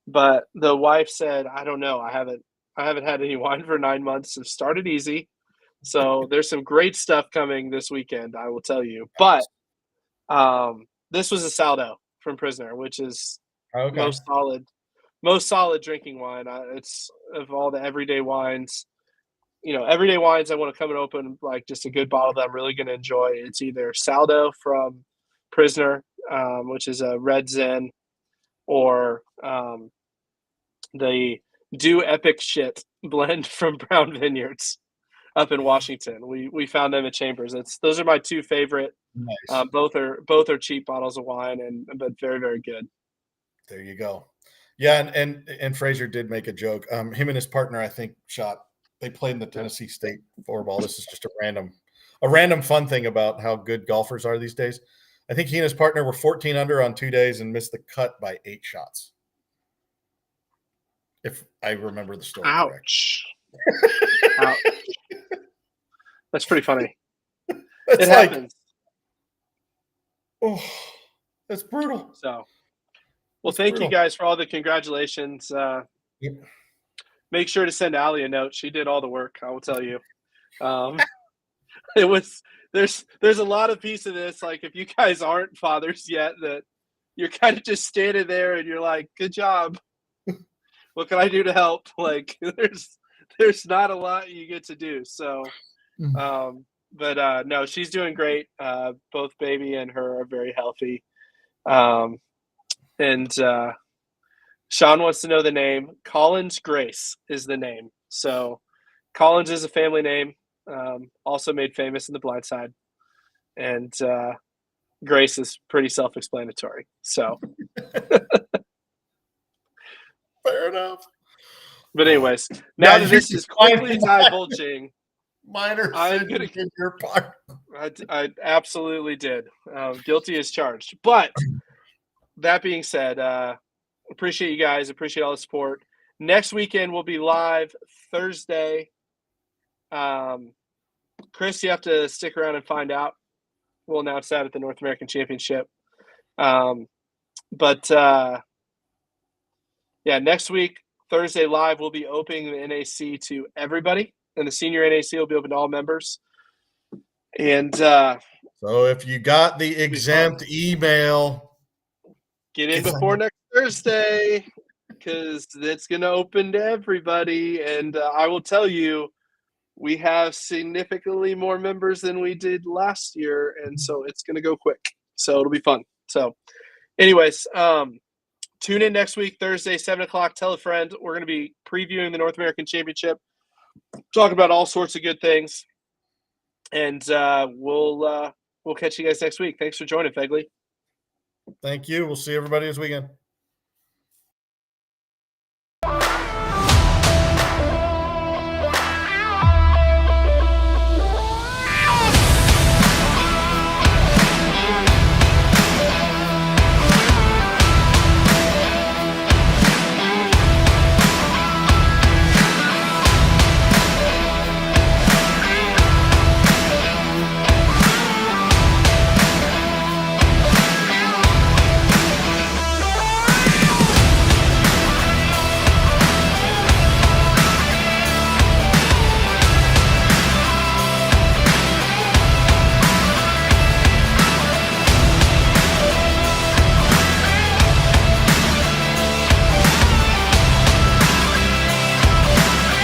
but the wife said, "I don't know. I haven't had any wine for 9 months. It started easy." So there's some great stuff coming this weekend, I will tell you. But this was a Saldo from Prisoner, which is Okay. most solid drinking wine. It's of all the everyday wines. Everyday wines I want to come and open like just a good bottle that I'm really going to enjoy. It's either Saldo from Prisoner, which is a red Zen, or the Do Epic Shit blend from Brown Vineyards up in Washington. We found them at Chambers. Those are my two favorite. Nice. Both are cheap bottles of wine, but very, very good. There you go. Yeah, and Fraser did make a joke. Him and his partner, I think, they played in the Tennessee State floorball. This is just a random fun thing about how good golfers are these days. I think he and his partner were 14 under on 2 days and missed the cut by 8 shots. If I remember the story correctly. Ouch. That's pretty funny. It happens. Oh, that's brutal. So, well, thank you guys for all the congratulations. Yep. Make sure to send Allie a note. She did all the work, I will tell you. There's a lot of piece of this. Like, if you guys aren't fathers yet, that you're kind of just standing there and you're like, good job. What can I do to help? Like, there's not a lot you get to do. So, but no, she's doing great. Both baby and her are very healthy. And Sean wants to know the name. Collins Grace is the name. So Collins is a family name, also made famous in The Blind Side. And Grace is pretty self-explanatory. So fair enough. But anyways, now that this is quickly divulging, I'm gonna in your part. I absolutely did. Guilty as charged. But that being said, appreciate you guys. Appreciate all the support. Next weekend we'll be live Thursday. Chris, you have to stick around and find out. We'll announce that at the North American Championship. Next week, Thursday live, we'll be opening the NAC to everybody, and the senior NAC will be open to all members. And so if you got the exempt email, get in before next Thursday, because it's going to open to everybody. And I will tell you, we have significantly more members than we did last year, and so it's going to go quick. So it'll be fun. So anyways, tune in next week, Thursday, 7 o'clock. Tell a friend. We're going to be previewing the North American Championship, talking about all sorts of good things. And we'll catch you guys next week. Thanks for joining, Fegley. Thank you. We'll see everybody this weekend.